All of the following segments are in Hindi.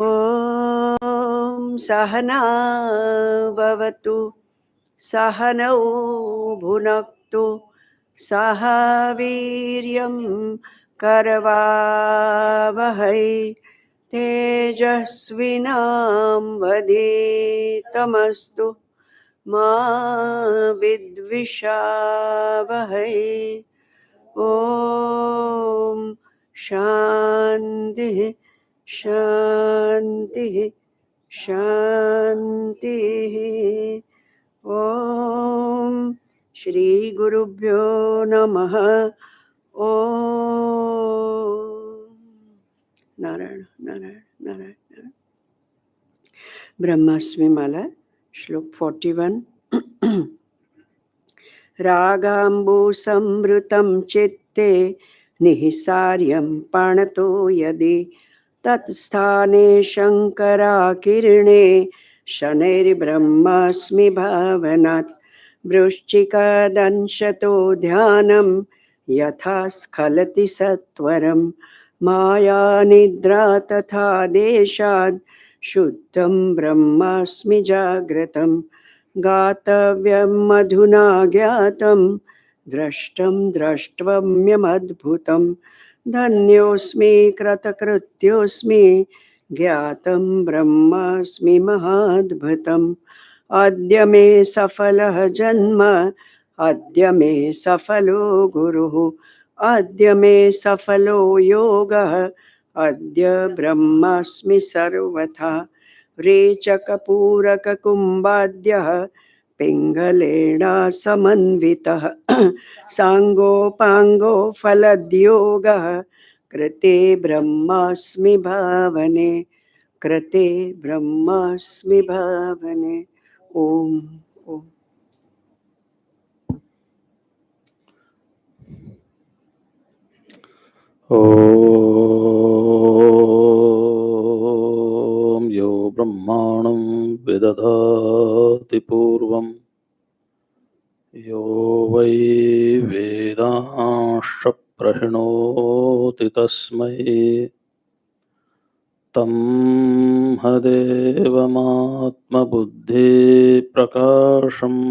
ॐ सहना भवतु सहनौ भुनक्तु सह वीर्यं करवावहै तेजस्विनावधीतमस्तु मा विद्विषावहै। ॐ शान्तिः शान्तिः शान्तिः। ॐ श्री गुरुभ्यो नमः। ॐ नारायण नारायण नारायण। ब्रह्मास्मि माला श्लोक 41। रागाम्बुसंवृतं चित्ते निःसार्यं पणतो यदि तत्स्थाने शङ्कराकिरणे शनैर्ब्रह्मास्मि भावनात् वृश्चिकदंशतो ध्यानं यथा स्खलति सत्वरं मायानिद्रा तथा देशाद् शुद्धं ब्रह्मास्मि जाग्रतं गातव्यं मधुना ज्ञातं द्रष्टं द्रष्टव्यमद्भुतं धन्योऽस्मि कृतकृत्योऽस्मि ज्ञातं ब्रह्मास्मि महाद्भुतम् अद्य मे सफलः जन्म अद्य मे सफलो गुरुः अद्य मे सफलो योगः अद्य ब्रह्मास्मि सर्वथा रेचकपूरककुम्भाद्यः पिङ्गलेन समन्वितः साङ्गोपाङ्गो फलद्योगः कृते ब्रह्मास्मि भावने कृते ब्रह्मास्मि भावने। ओम ओम। ॐ यो ब्रह्माणं विदधाति पूर्वं यो वै वेदांश्च प्रहिणोति तस्मै तं हदेवमात्मबुद्धिप्रकाशम्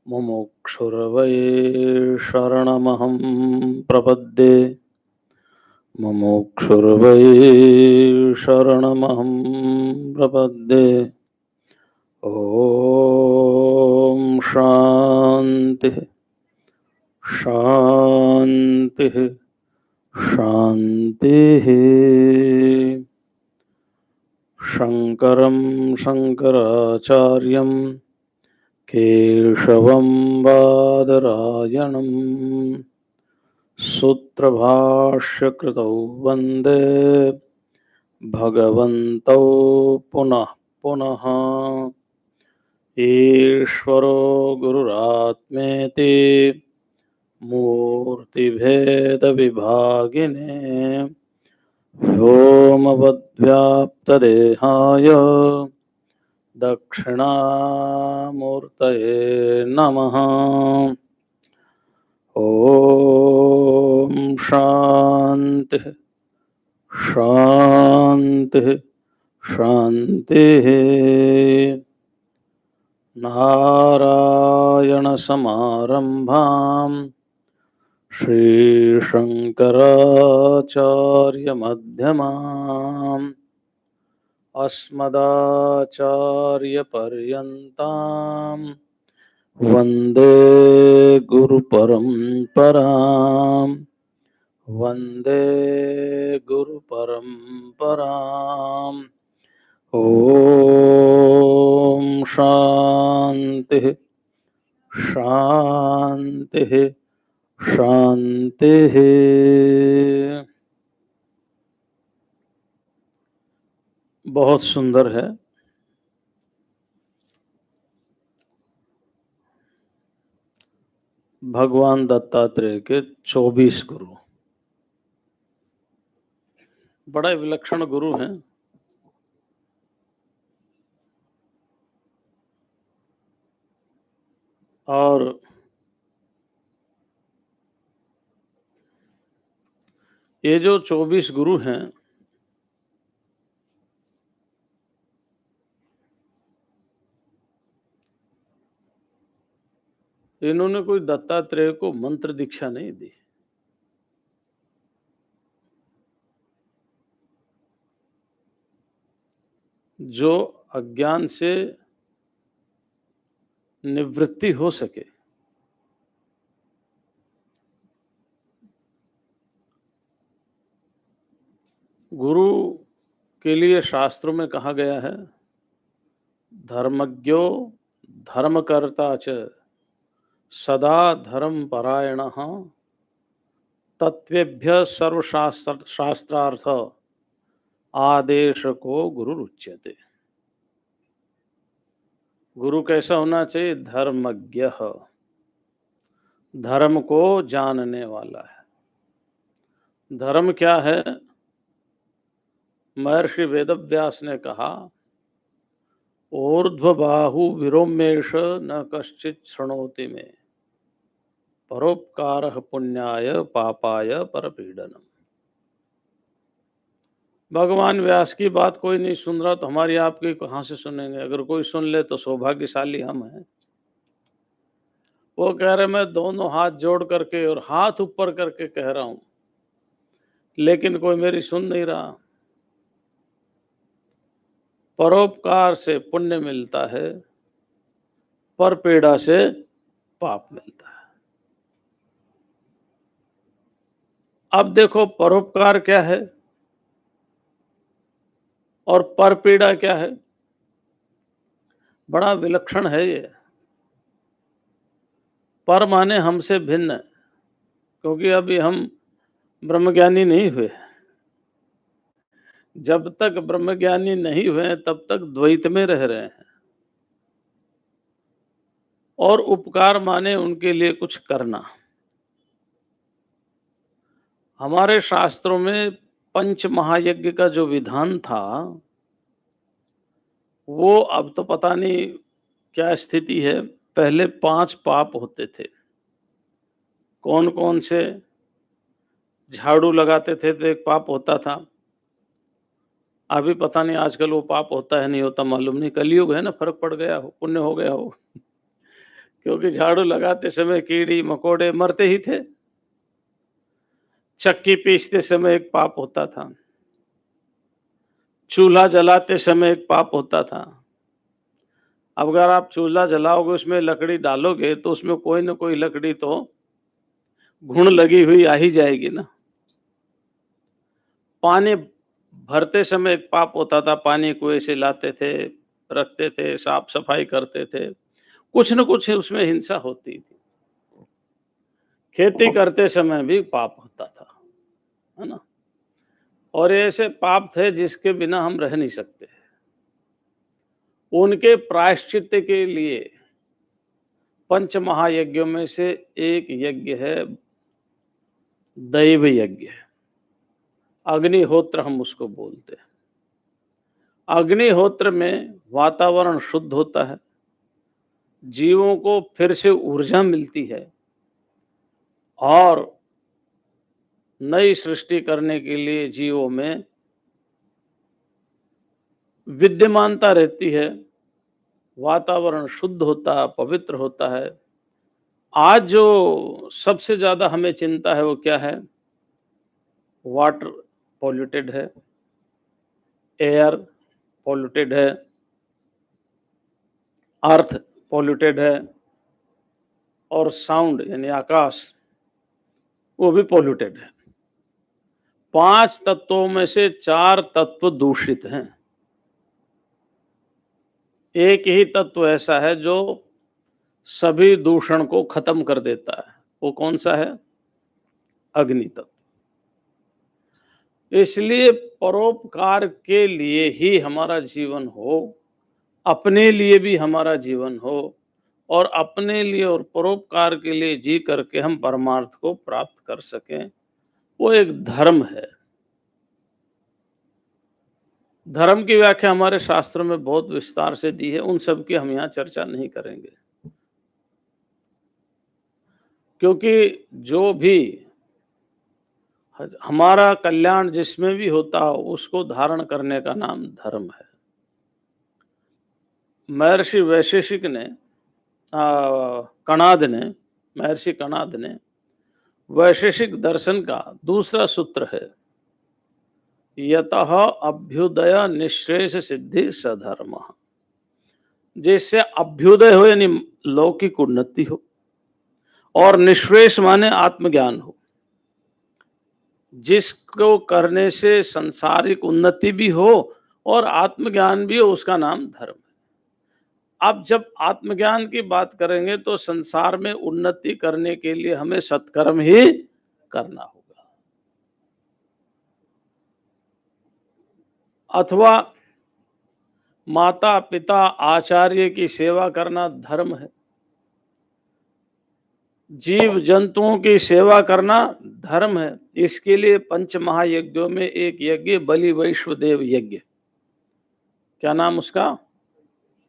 मुमुक्षुर्वै शरणमहं प्रपद्ये मुमुक्षुर्वै शरणमहं प्रपद्ये। ॐ शान्तिः शान्तिः शान्तिः। शङ्करं शङ्कराचार्यं केशवं बादरायणं सूत्रभाष्यकृतौ वन्दे भगवन्तौ पुनः पुनः। ईश्वरो गुरुरात्मेति मूर्तिभेदविभागिने व्योमवद्व्याप्तदेहाय दक्षिणामूर्तये नमः। ॐ शान्तिः शान्तिः शान्तिः। नारायणसमारम्भां श्रीशङ्कराचार्यमध्यमाम् अस्मदाचार्यपर्यन्तां वन्दे गुरुपरम्पराम् वन्दे गुरुपरम्पराम्। ॐ शान्तिः शान्तिः शान्तिः। बहुत सुंदर है। भगवान दत्तात्रेय के 24 गुरु, बड़े विलक्षण गुरु हैं। और ये जो 24 गुरु हैं, इन्होंने कोई दत्तात्रेय को मंत्र दीक्षा नहीं दी। जो अज्ञान से निवृत्ति हो सके, गुरु के लिए शास्त्रों में कहा गया है, धर्मज्ञो धर्मकर्ता च सदा धर्म परायणः तत्वेभ्य शास्त्रार्थ आदेश को गुरु उच्यते। गुरु कैसा होना चाहिए? धर्मज्ञ, धर्म को जानने वाला है। धर्म क्या है? महर्षि वेदव्यास ने कहा, ऊर्ध्वबाहु विरोमेश न कश्चित् शृणोति मे परोपकारः पुण्याय पापाय परपीडनम। भगवान व्यास की बात कोई नहीं सुन रहा तो हमारी आपकी कहाँ से सुनेंगे? अगर कोई सुन ले तो सौभाग्यशाली हम हैं। वो कह रहे मैं दोनों हाथ जोड़ करके और हाथ ऊपर करके कह रहा हूं, लेकिन कोई मेरी सुन नहीं रहा। परोपकार से पुण्य मिलता है, पर पीड़ा से पाप मिलता है। अब देखो परोपकार क्या है और पर पीड़ा क्या है? बड़ा विलक्षण है ये। पर माने हमसे भिन्न, क्योंकि अभी हम ब्रह्मज्ञानी नहीं हुए। जब तक ब्रह्मज्ञानी नहीं हुए तब तक द्वैत में रह रहे हैं। और उपकार माने उनके लिए कुछ करना। हमारे शास्त्रों में पंच महायज्ञ का जो विधान था, वो अब तो पता नहीं क्या स्थिति है। पहले 5 पाप होते थे। कौन कौन से? झाड़ू लगाते थे तो एक पाप होता था। अभी पता नहीं आजकल वो पाप होता है नहीं होता मालूम नहीं। कलयुग है ना, फर्क पड़ गया हो, पुण्य हो गया हो। क्योंकि झाड़ू लगाते समय कीड़ी मकोड़े मरते ही थे। चक्की पीसते समय एक पाप होता था। चूल्हा जलाते समय एक पाप होता था। अब अगर आप चूल्हा जलाओगे, उसमें लकड़ी डालोगे तो उसमें कोई ना कोई लकड़ी तो घुन लगी हुई आ ही जाएगी ना। पानी भरते समय एक पाप होता था। पानी कुएं से लाते थे, रखते थे, साफ सफाई करते थे, कुछ न कुछ उसमें हिंसा होती थी। खेती करते समय भी पाप होता था, है ना। और ऐसे पाप थे जिसके बिना हम रह नहीं सकते। उनके प्रायश्चित के लिए पंच महायज्ञों में से एक यज्ञ है दैव यज्ञ। अग्निहोत्र हम उसको बोलते हैं। अग्निहोत्र में वातावरण शुद्ध होता है, जीवों को फिर से ऊर्जा मिलती है और नई सृष्टि करने के लिए जीवों में विद्यमानता रहती है। वातावरण शुद्ध होता है, पवित्र होता है। आज जो सबसे ज्यादा हमें चिंता है वो क्या है? वाटर पॉल्यूटेड है, एयर पॉल्यूटेड है, अर्थ पॉल्यूटेड है और साउंड यानी आकाश वो भी पॉल्यूटेड है। 5 तत्वों में से 4 तत्व दूषित हैं। एक ही तत्व ऐसा है जो सभी दूषण को खत्म कर देता है। वो कौन सा है? अग्नि तत्व। इसलिए परोपकार के लिए ही हमारा जीवन हो, अपने लिए भी हमारा जीवन हो, और अपने लिए और परोपकार के लिए जी करके हम परमार्थ को प्राप्त कर सकें, वो एक धर्म है। धर्म की व्याख्या हमारे शास्त्रों में बहुत विस्तार से दी है, उन सब की हम यहाँ चर्चा नहीं करेंगे, क्योंकि जो भी हमारा कल्याण जिसमें भी होता हो उसको धारण करने का नाम धर्म है। महर्षि वैशेषिक ने कणाद ने, महर्षि कणाद ने वैशेषिक दर्शन का दूसरा सूत्र है, यतः अभ्युदय निःश्रेष सिद्धि सधर्म। जिससे अभ्युदय हो यानी लौकिक उन्नति हो, और निःश्रेष माने आत्मज्ञान हो, जिसको करने से संसारिक उन्नति भी हो और आत्मज्ञान भी हो, उसका नाम धर्म है। अब जब आत्मज्ञान की बात करेंगे तो संसार में उन्नति करने के लिए हमें सत्कर्म ही करना होगा, अथवा माता पिता आचार्य की सेवा करना धर्म है, जीव जंतुओं की सेवा करना धर्म है। इसके लिए पंच महायज्ञों में एक यज्ञ बलि वैश्वदेव यज्ञ, क्या नाम उसका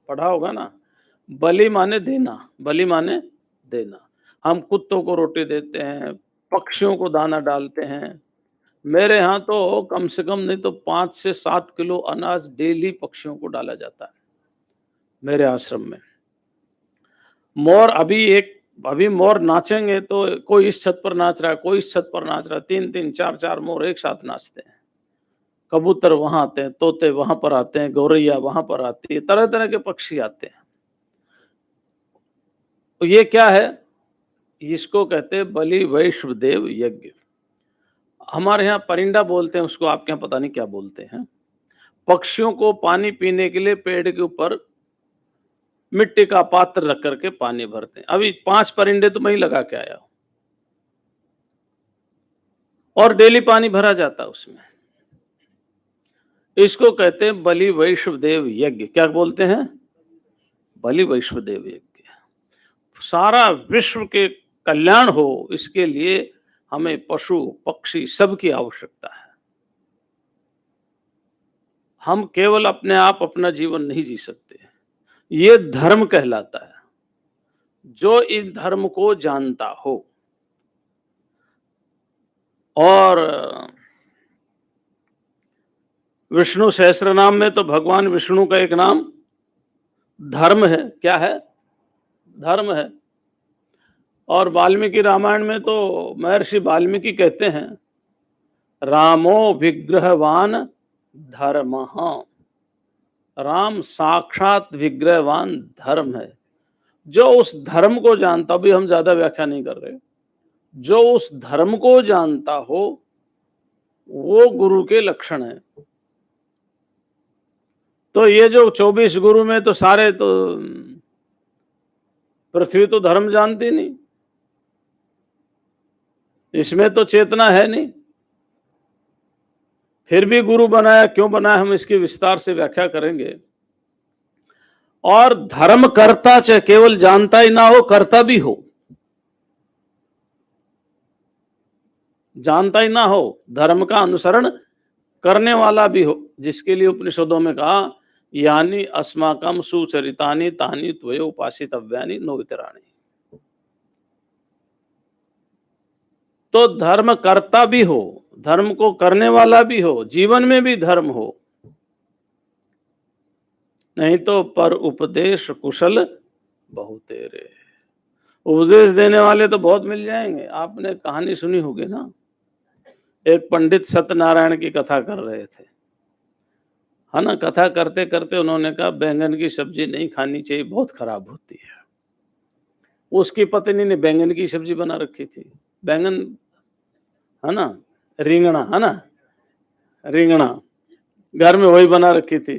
पढ़ा होगा ना? बलि माने देना, बलि माने देना। हम कुत्तों को रोटी देते हैं, पक्षियों को दाना डालते हैं। मेरे यहाँ तो कम से कम नहीं तो 5 से 7 किलो अनाज डेली पक्षियों को डाला जाता है मेरे आश्रम में। मोर अभी मोर नाचेंगे तो कोई इस छत पर नाच रहा है, कोई इस छत पर नाच रहा है, 3-3 4-4 मोर एक साथ नाचते हैं। कबूतर वहां आते हैं, तोते वहां पर आते हैं, गौरैया वहां पर आती है, तरह तरह के पक्षी आते हैं। तो ये क्या है? इसको कहते हैं बलि वैश्वदेव यज्ञ। हमारे यहाँ परिंदा बोलते हैं उसको, आपके यहाँ पता नहीं क्या बोलते हैं। पक्षियों को पानी पीने के लिए पेड़ के ऊपर मिट्टी का पात्र रख करके पानी भरते हैं। अभी 5 परिंदे तो मैं ही लगा के आया हूं, और डेली पानी भरा जाता है उसमें। इसको कहते हैं बलि वैश्वदेव यज्ञ। क्या बोलते हैं? बलि वैश्वदेव यज्ञ। सारा विश्व के कल्याण हो, इसके लिए हमें पशु पक्षी सबकी आवश्यकता है। हम केवल अपने आप अपना जीवन नहीं जी सकते, ये धर्म कहलाता है। जो इस धर्म को जानता हो, और विष्णु सहस्त्रनाम में तो भगवान विष्णु का एक नाम धर्म है। क्या है? धर्म है। और वाल्मीकि रामायण में तो महर्षि वाल्मीकि कहते हैं, रामो विग्रहवान धर्मः। राम साक्षात विग्रहवान धर्म है। जो उस धर्म को जानता, भी हम ज्यादा व्याख्या नहीं कर रहे, जो उस धर्म को जानता हो वो गुरु के लक्षण है। तो ये जो 24 गुरु में तो सारे तो पृथ्वी तो धर्म जानती नहीं, इसमें तो चेतना है नहीं, फिर भी गुरु बनाया। क्यों बनाया, हम इसकी विस्तार से व्याख्या करेंगे। और धर्म करता चाहे केवल जानता ही ना हो, करता भी हो। जानता ही ना हो, धर्म का अनुसरण करने वाला भी हो, जिसके लिए उपनिषदों में कहा, यानी अस्माकम सुचरितानि तानि त्वय उपासितव्यानि नो वितराणि। तो धर्म करता भी हो, धर्म को करने वाला भी हो, जीवन में भी धर्म हो। नहीं तो पर उपदेश कुशल बहुतेरे। उपदेश देने वाले तो बहुत मिल जाएंगे। आपने कहानी सुनी होगी ना, एक पंडित सत्यनारायण की कथा कर रहे थे, है ना। कथा करते करते उन्होंने कहा, बैंगन की सब्जी नहीं खानी चाहिए, बहुत खराब होती है। उसकी पत्नी ने बैंगन की सब्जी बना रखी थी। बैंगन, है ना, रिंगणा, है ना, रिंगणा घर में वही बना रखी थी।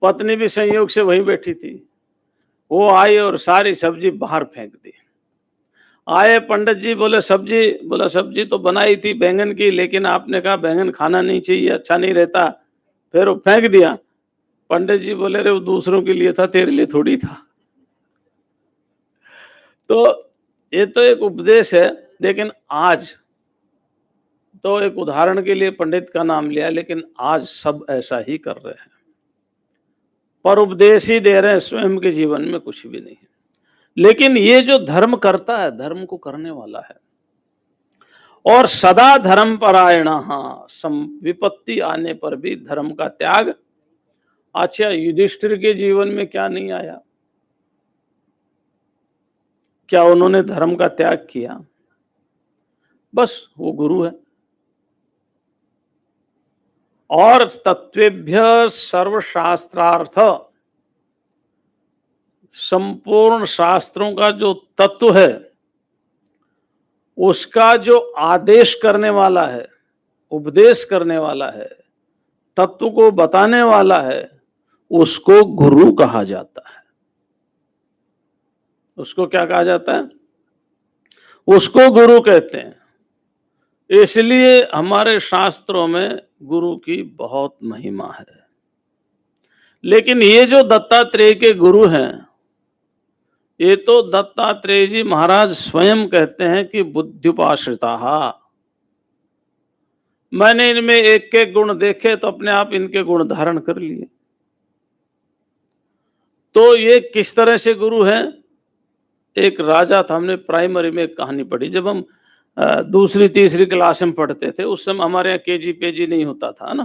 पत्नी भी संयोग से वहीं बैठी थी। वो आई और सारी सब्जी बाहर फेंक दी। आए पंडित जी, बोले सब्जी, बोला सब्जी तो बनाई थी बैंगन की, लेकिन आपने कहा बैंगन खाना नहीं चाहिए, अच्छा नहीं रहता, फिर वो फेंक दिया। पंडित जी बोले, रे वो दूसरों के लिए था, तेरे लिए थोड़ी था। तो ये तो एक उपदेश है। लेकिन आज तो एक उदाहरण के लिए पंडित का नाम लिया, लेकिन आज सब ऐसा ही कर रहे हैं, पर उपदेश ही दे रहे हैं, स्वयं के जीवन में कुछ भी नहीं है। लेकिन ये जो धर्म करता है, धर्म को करने वाला है, और सदा धर्म परायण, विपत्ति आने पर भी धर्म का त्याग। अच्छा, युधिष्ठिर के जीवन में क्या नहीं आया? क्या उन्होंने धर्म का त्याग किया? बस वो गुरु है। और तत्वेभ्य सर्वशास्त्रार्थ, संपूर्ण शास्त्रों का जो तत्व है उसका जो आदेश करने वाला है, उपदेश करने वाला है, तत्व को बताने वाला है, उसको गुरु कहा जाता है। उसको क्या कहा जाता है? उसको गुरु कहते हैं। इसलिए हमारे शास्त्रों में गुरु की बहुत महिमा है। लेकिन ये जो दत्तात्रेय के गुरु हैं, ये तो दत्तात्रेय जी महाराज स्वयं कहते हैं कि बुद्ध्युपाश्रिता। मैंने इनमें एक एक गुण देखे तो अपने आप इनके गुण धारण कर लिए। तो ये किस तरह से गुरु हैं? एक राजा था, हमने प्राइमरी में एक कहानी पढ़ी, जब हम दूसरी तीसरी क्लास में पढ़ते थे, उस समय हमारे यहाँ केजी पेजी नहीं होता था ना,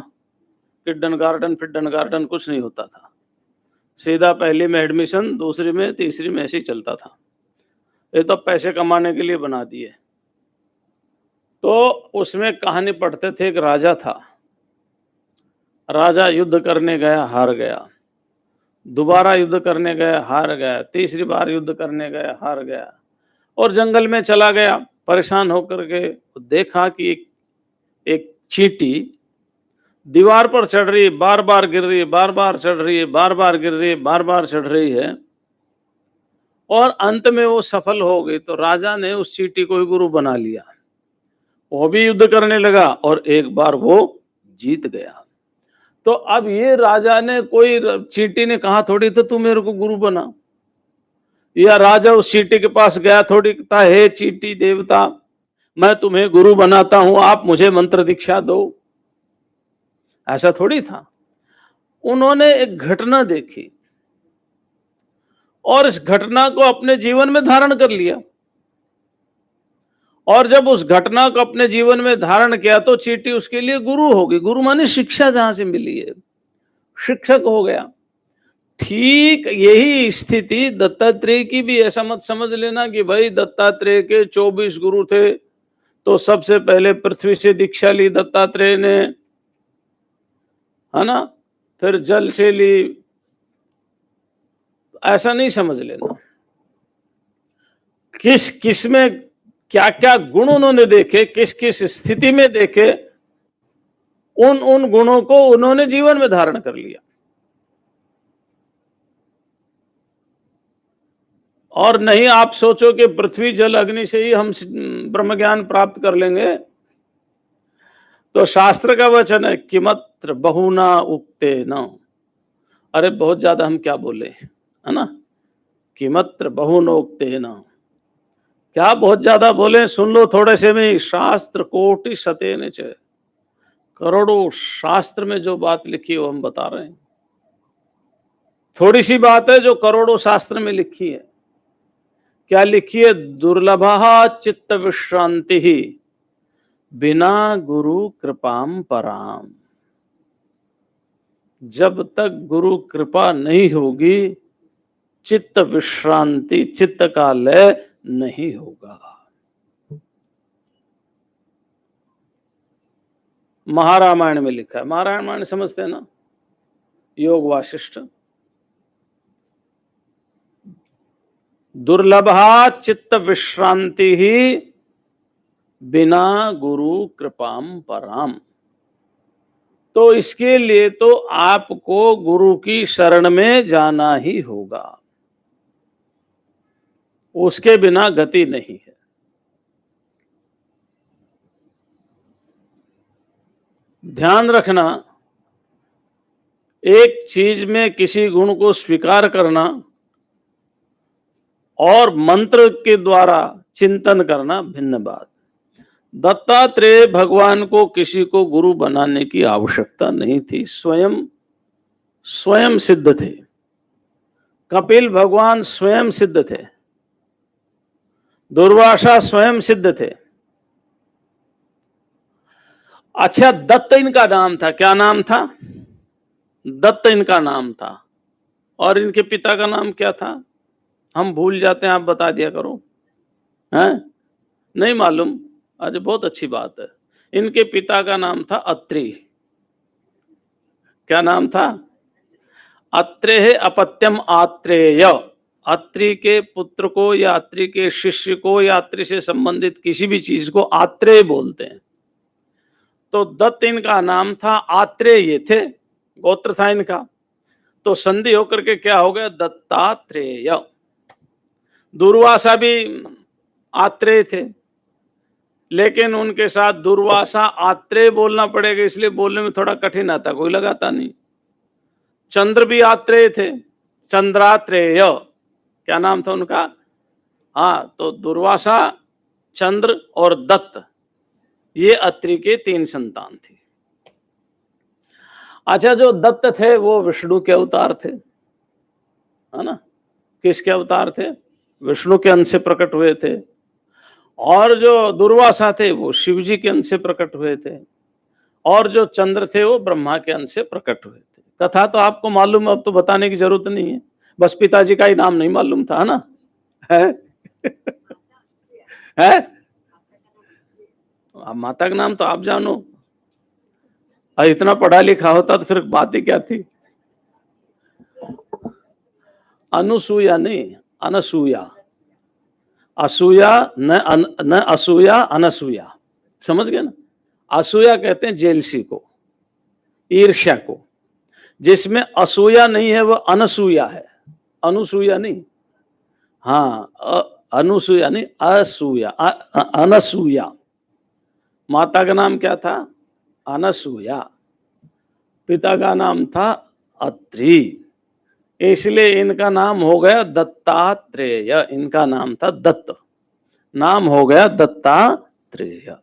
किड्डन गार्डन फिड्डन गार्डन कुछ नहीं होता था। सीधा पहली में एडमिशन, दूसरी में तीसरी में ऐसे ही चलता था। ये तो पैसे कमाने के लिए बना दिए। तो उसमें कहानी पढ़ते थे, एक राजा था, राजा युद्ध करने गया, हार गया, दोबारा युद्ध करने गया, हार गया, तीसरी बार युद्ध करने गया, हार गया, और जंगल में चला गया परेशान होकर के। देखा कि एक चींटी दीवार पर चढ़ रही है, बार बार गिर रही है, बार बार चढ़ रही है, बार बार गिर रही है, बार बार चढ़ रही है, और अंत में वो सफल हो गई। तो राजा ने उस चींटी को ही गुरु बना लिया। वो भी युद्ध करने लगा और एक बार वो जीत गया। तो अब ये राजा ने, कोई चींटी ने कहा थोड़ी तो तू मेरे को गुरु बना, या राजा उस चींटी के पास गया थोड़ी था, हे चींटी देवता, मैं तुम्हें गुरु बनाता हूं, आप मुझे मंत्र दीक्षा दो, ऐसा थोड़ी था। उन्होंने एक घटना देखी और इस घटना को अपने जीवन में धारण कर लिया, और जब उस घटना को अपने जीवन में धारण किया तो चींटी उसके लिए गुरु होगी। गुरु माने शिक्षा, जहां से मिली है, शिक्षक हो गया। ठीक यही स्थिति दत्तात्रेय की भी। ऐसा मत समझ लेना कि भाई दत्तात्रेय के 24 गुरु थे तो सबसे पहले पृथ्वी से दीक्षा ली दत्तात्रेय ने, है ना, फिर जल से ली, ऐसा नहीं समझ लेना। किस किस में क्या क्या गुण उन्होंने देखे, किस किस स्थिति में देखे, उन उन गुणों को उन्होंने जीवन में धारण कर लिया। और नहीं आप सोचो कि पृथ्वी जल अग्नि से ही हम ब्रह्म ज्ञान प्राप्त कर लेंगे। तो शास्त्र का वचन है, किमत्र बहुना उक्ते न। अरे बहुत ज्यादा हम क्या बोले, है ना, किमत्र बहुनोक्ते न, क्या बहुत ज्यादा बोले, सुन लो थोड़े से में। शास्त्र कोटि सतेन च, करोड़ों शास्त्र में जो बात लिखी है वो हम बता रहे हैं। थोड़ी सी बात है जो करोड़ों शास्त्र में लिखी है। क्या लिखी है? दुर्लभा चित्त विश्रांति ही बिना गुरु कृपाम पराम। जब तक गुरु कृपा नहीं होगी, चित्त विश्रांति, चित्त का लय नहीं होगा। महारामायण में लिखा है, महारामायण समझते हैं ना, योग वासिष्ठ। दुर्लभा चित्त विश्रांति ही बिना गुरु कृपाम पराम। तो इसके लिए तो आपको गुरु की शरण में जाना ही होगा, उसके बिना गति नहीं है। ध्यान रखना, एक चीज में किसी गुण को स्वीकार करना और मंत्र के द्वारा चिंतन करना भिन्न बात। दत्तात्रेय भगवान को किसी को गुरु बनाने की आवश्यकता नहीं थी, स्वयं सिद्ध थे। कपिल भगवान स्वयं सिद्ध थे, दुर्वासा स्वयं सिद्ध थे। अच्छा, दत्त इनका नाम था। क्या नाम था? दत्त इनका नाम था। और इनके पिता का नाम क्या था? हम भूल जाते हैं, आप बता दिया करो। हैं? नहीं मालूम? अच्छा, बहुत अच्छी बात है। इनके पिता का नाम था अत्रि। क्या नाम था? अत्रेः अपत्यम आत्रेय। अत्रि के पुत्र को या अत्रि के शिष्य को या अत्रि से संबंधित किसी भी चीज को आत्रेय बोलते हैं। तो दत्त इनका नाम था, आत्रेय ये थे, गोत्र था इनका। तो संधि होकर के क्या हो गया? दत्तात्रेय। दुर्वासा भी आत्रेय थे, लेकिन उनके साथ दुर्वासा आत्रेय बोलना पड़ेगा, इसलिए बोलने में थोड़ा कठिन आता, कोई लगाता नहीं। चंद्र भी आत्रेय थे, चंद्रात्रेय। क्या नाम था उनका? हाँ, तो दुर्वासा, चंद्र और दत्त, ये अत्रि के 3 संतान थे। अच्छा, जो दत्त थे वो विष्णु के अवतार थे, है ना? किसके अवतार थे? विष्णु के अंश से प्रकट हुए थे। और जो दुर्वासा थे वो शिव जी के अंश से प्रकट हुए थे। और जो चंद्र थे वो ब्रह्मा के अंश से प्रकट हुए थे। कथा तो आपको मालूम है, अब तो बताने की जरूरत नहीं है। बस पिताजी का ही नाम नहीं मालूम था, है ना? है? है? अब माता का नाम तो आप जानो। और इतना पढ़ा लिखा होता तो फिर बात ही क्या थी? अनुसूया नहीं, अनसूया। असूया न असूया, अनसूया। समझ गए ना? असूया कहते हैं जेलसी को, ईर्ष्या को। जिसमें असूया नहीं है वो अनसूया है, अनुसूया नहीं। हाँ, अनुसूया नहीं, असूया, अनसूया। माता का नाम क्या था? अनसूया। पिता का नाम था अत्रि। इसलिए इनका नाम हो गया दत्तात्रेय। इनका नाम था दत्त, नाम हो गया दत्तात्रेय।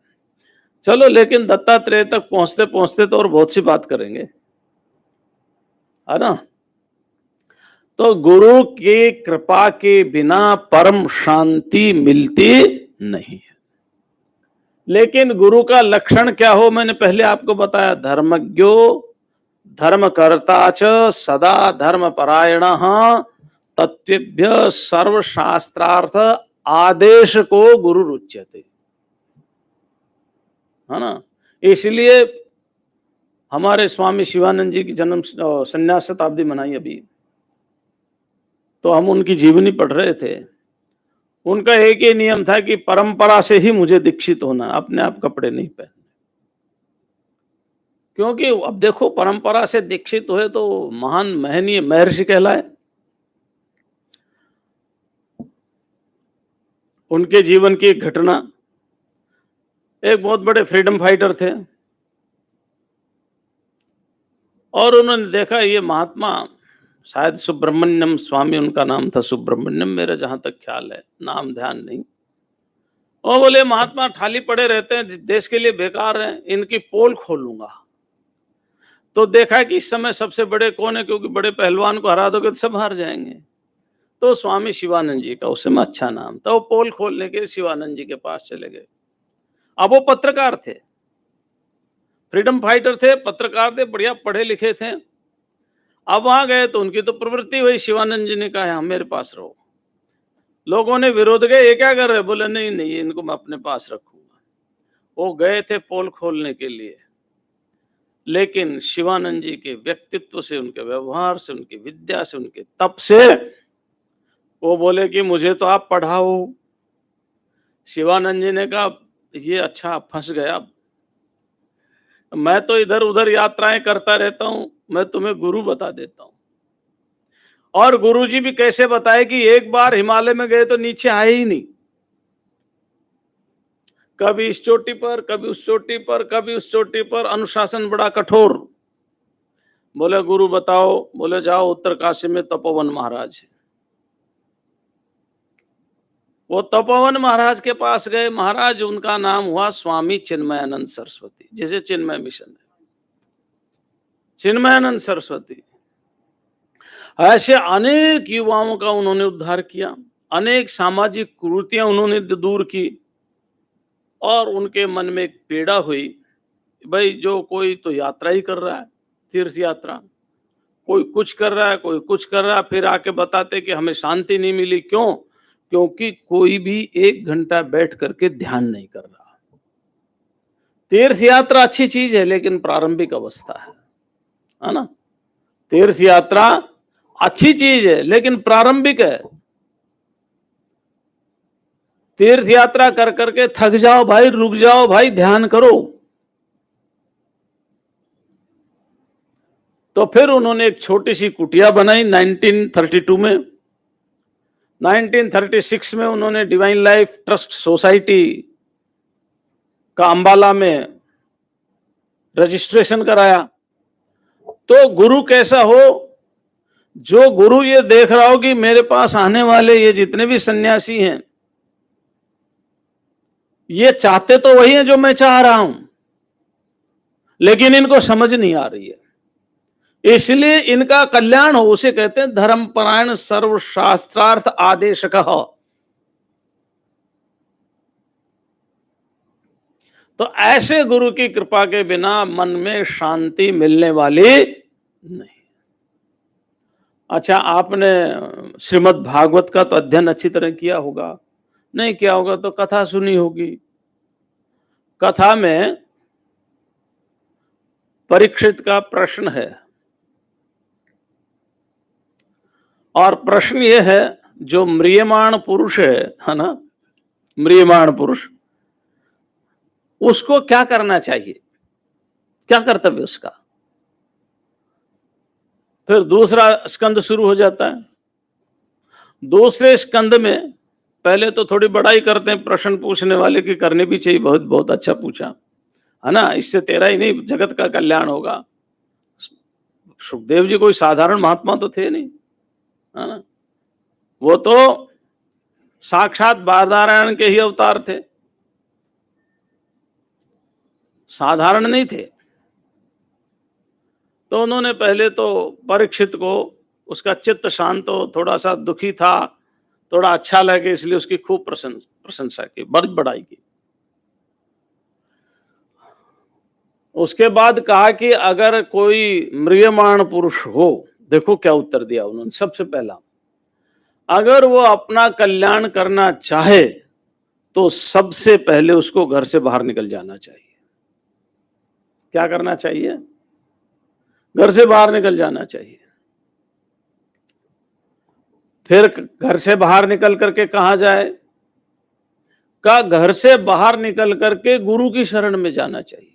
चलो, लेकिन दत्तात्रेय तक पहुंचते पहुंचते तो और बहुत सी बात करेंगे, है ना? तो गुरु की कृपा के बिना परम शांति मिलती नहीं है। लेकिन गुरु का लक्षण क्या हो, मैंने पहले आपको बताया, धर्मज्ञो धर्मकर्ता च सदा धर्मपरायण तत्वेभ्य सर्वशास्त्रार्थ आदेश को गुरु रुच्यते, है ना? इसलिए हमारे स्वामी शिवानंद जी की जन्म संन्यास शताब्दी मनाई अभी, तो हम उनकी जीवनी पढ़ रहे थे। उनका एक ही नियम था कि परंपरा से ही मुझे दीक्षित होना, अपने आप कपड़े नहीं पहनने। क्योंकि अब देखो, परंपरा से दीक्षित हुए तो महान महनीय महर्षि कहलाए। उनके जीवन की एक घटना, एक बहुत बड़े फ्रीडम फाइटर थे और उन्होंने देखा ये महात्मा, शायद सुब्रमण्यम स्वामी उनका नाम था, सुब्रमण्यम मेरा जहां तक ख्याल है, नाम ध्यान नहीं। और बोले महात्मा थाली पड़े रहते हैं, देश के लिए बेकार हैं, इनकी पोल खोलूंगा। तो देखा कि इस समय सबसे बड़े कौन है, क्योंकि बड़े पहलवान को हरा दोगे तो सब हार जाएंगे। तो स्वामी शिवानंद जी का उस समय अच्छा नाम था। वो पोल खोलने के शिवानंद जी के पास चले गए। अब वो पत्रकार थे, फ्रीडम फाइटर थे, पत्रकार थे, बढ़िया पढ़े लिखे थे। अब वहां गए तो उनकी तो प्रवृत्ति हुई। शिवानंद जी ने कहा हम मेरे पास रहो। लोगों ने विरोध किया, ये क्या कर रहे? बोले नहीं नहीं, इनको मैं अपने पास रखूंगा। वो गए थे पोल खोलने के लिए, लेकिन शिवानंद जी के व्यक्तित्व से, उनके व्यवहार से, उनकी विद्या से, उनके तप से वो बोले कि मुझे तो आप पढ़ाओ। शिवानंद जी ने कहा ये अच्छा फंस गया, मैं तो इधर उधर यात्राएं करता रहता हूं, मैं तुम्हें गुरु बता देता हूं। और गुरुजी भी कैसे बताए कि एक बार हिमालय में गए तो नीचे आए ही नहीं, कभी इस चोटी पर, कभी उस चोटी पर, कभी उस चोटी पर, अनुशासन बड़ा कठोर। बोले गुरु बताओ। बोले जाओ उत्तरकाशी में तपोवन महाराज है। वो तपोवन महाराज के पास गए। महाराज, उनका नाम हुआ स्वामी चिन्मयानंद सरस्वती, जैसे चिन्मय मिशन है, चिन्मयानंद सरस्वती। ऐसे अनेक युवाओं का उन्होंने उद्धार किया, अनेक सामाजिक कुरीतियां उन्होंने दूर की। और उनके मन में एक पीड़ा हुई, भाई जो कोई तो यात्रा ही कर रहा है, तीर्थ यात्रा, कोई कुछ कर रहा है, कोई कुछ कर रहा है, फिर आके बताते कि हमें शांति नहीं मिली। क्यों? क्योंकि कोई भी 1 घंटा बैठ करके ध्यान नहीं कर रहा। तीर्थ यात्रा अच्छी चीज है, लेकिन प्रारंभिक अवस्था है ना? तीर्थ यात्रा अच्छी चीज है, लेकिन प्रारंभिक है। तीर्थ यात्रा कर करके थक जाओ भाई, रुक जाओ भाई, ध्यान करो। तो फिर उन्होंने एक छोटी सी कुटिया बनाई 1932 में। 1936 में उन्होंने डिवाइन लाइफ ट्रस्ट सोसाइटी का अंबाला में रजिस्ट्रेशन कराया। तो गुरु कैसा हो? जो गुरु ये देख रहा हो कि मेरे पास आने वाले ये जितने भी सन्यासी हैं, ये चाहते तो वही है जो मैं चाह रहा हूं, लेकिन इनको समझ नहीं आ रही है, इसलिए इनका कल्याण हो, उसे कहते हैं धर्मपरायण सर्वशास्त्रार्थ आदेशकः। तो ऐसे गुरु की कृपा के बिना मन में शांति मिलने वाली नहीं। अच्छा, आपने श्रीमद् भागवत का तो अध्ययन अच्छी तरह किया होगा, नहीं किया होगा तो कथा सुनी होगी। कथा में परीक्षित का प्रश्न है, और प्रश्न ये है, जो म्रियमाण पुरुष है ना, म्रियमाण पुरुष, उसको क्या करना चाहिए, क्या कर्तव्य उसका। फिर दूसरा स्कंद शुरू हो जाता है। दूसरे स्कंद में पहले तो थोड़ी बड़ाई करते हैं प्रश्न पूछने वाले की, करनी भी चाहिए, बहुत बहुत अच्छा पूछा है ना, इससे तेरा ही नहीं जगत का कल्याण होगा। सुखदेव जी कोई साधारण महात्मा तो थे नहीं, है ना, वो तो साक्षात बारदारायण के ही अवतार थे, साधारण नहीं थे। तो उन्होंने पहले तो परीक्षित को, उसका चित्त शांत हो, थोड़ा सा दुखी था, थोड़ा अच्छा लगे, इसलिए उसकी खूब प्रशंसा की, बड़ी बड़ाई की। उसके बाद कहा कि अगर कोई म्रियमाण पुरुष हो, देखो क्या उत्तर दिया उन्होंने। सबसे पहला, अगर वो अपना कल्याण करना चाहे तो सबसे पहले उसको घर से बाहर निकल जाना चाहिए। क्या करना चाहिए? घर से बाहर निकल जाना चाहिए। फिर घर से बाहर निकल करके कहां जाए? का घर से बाहर निकल करके गुरु की शरण में जाना चाहिए।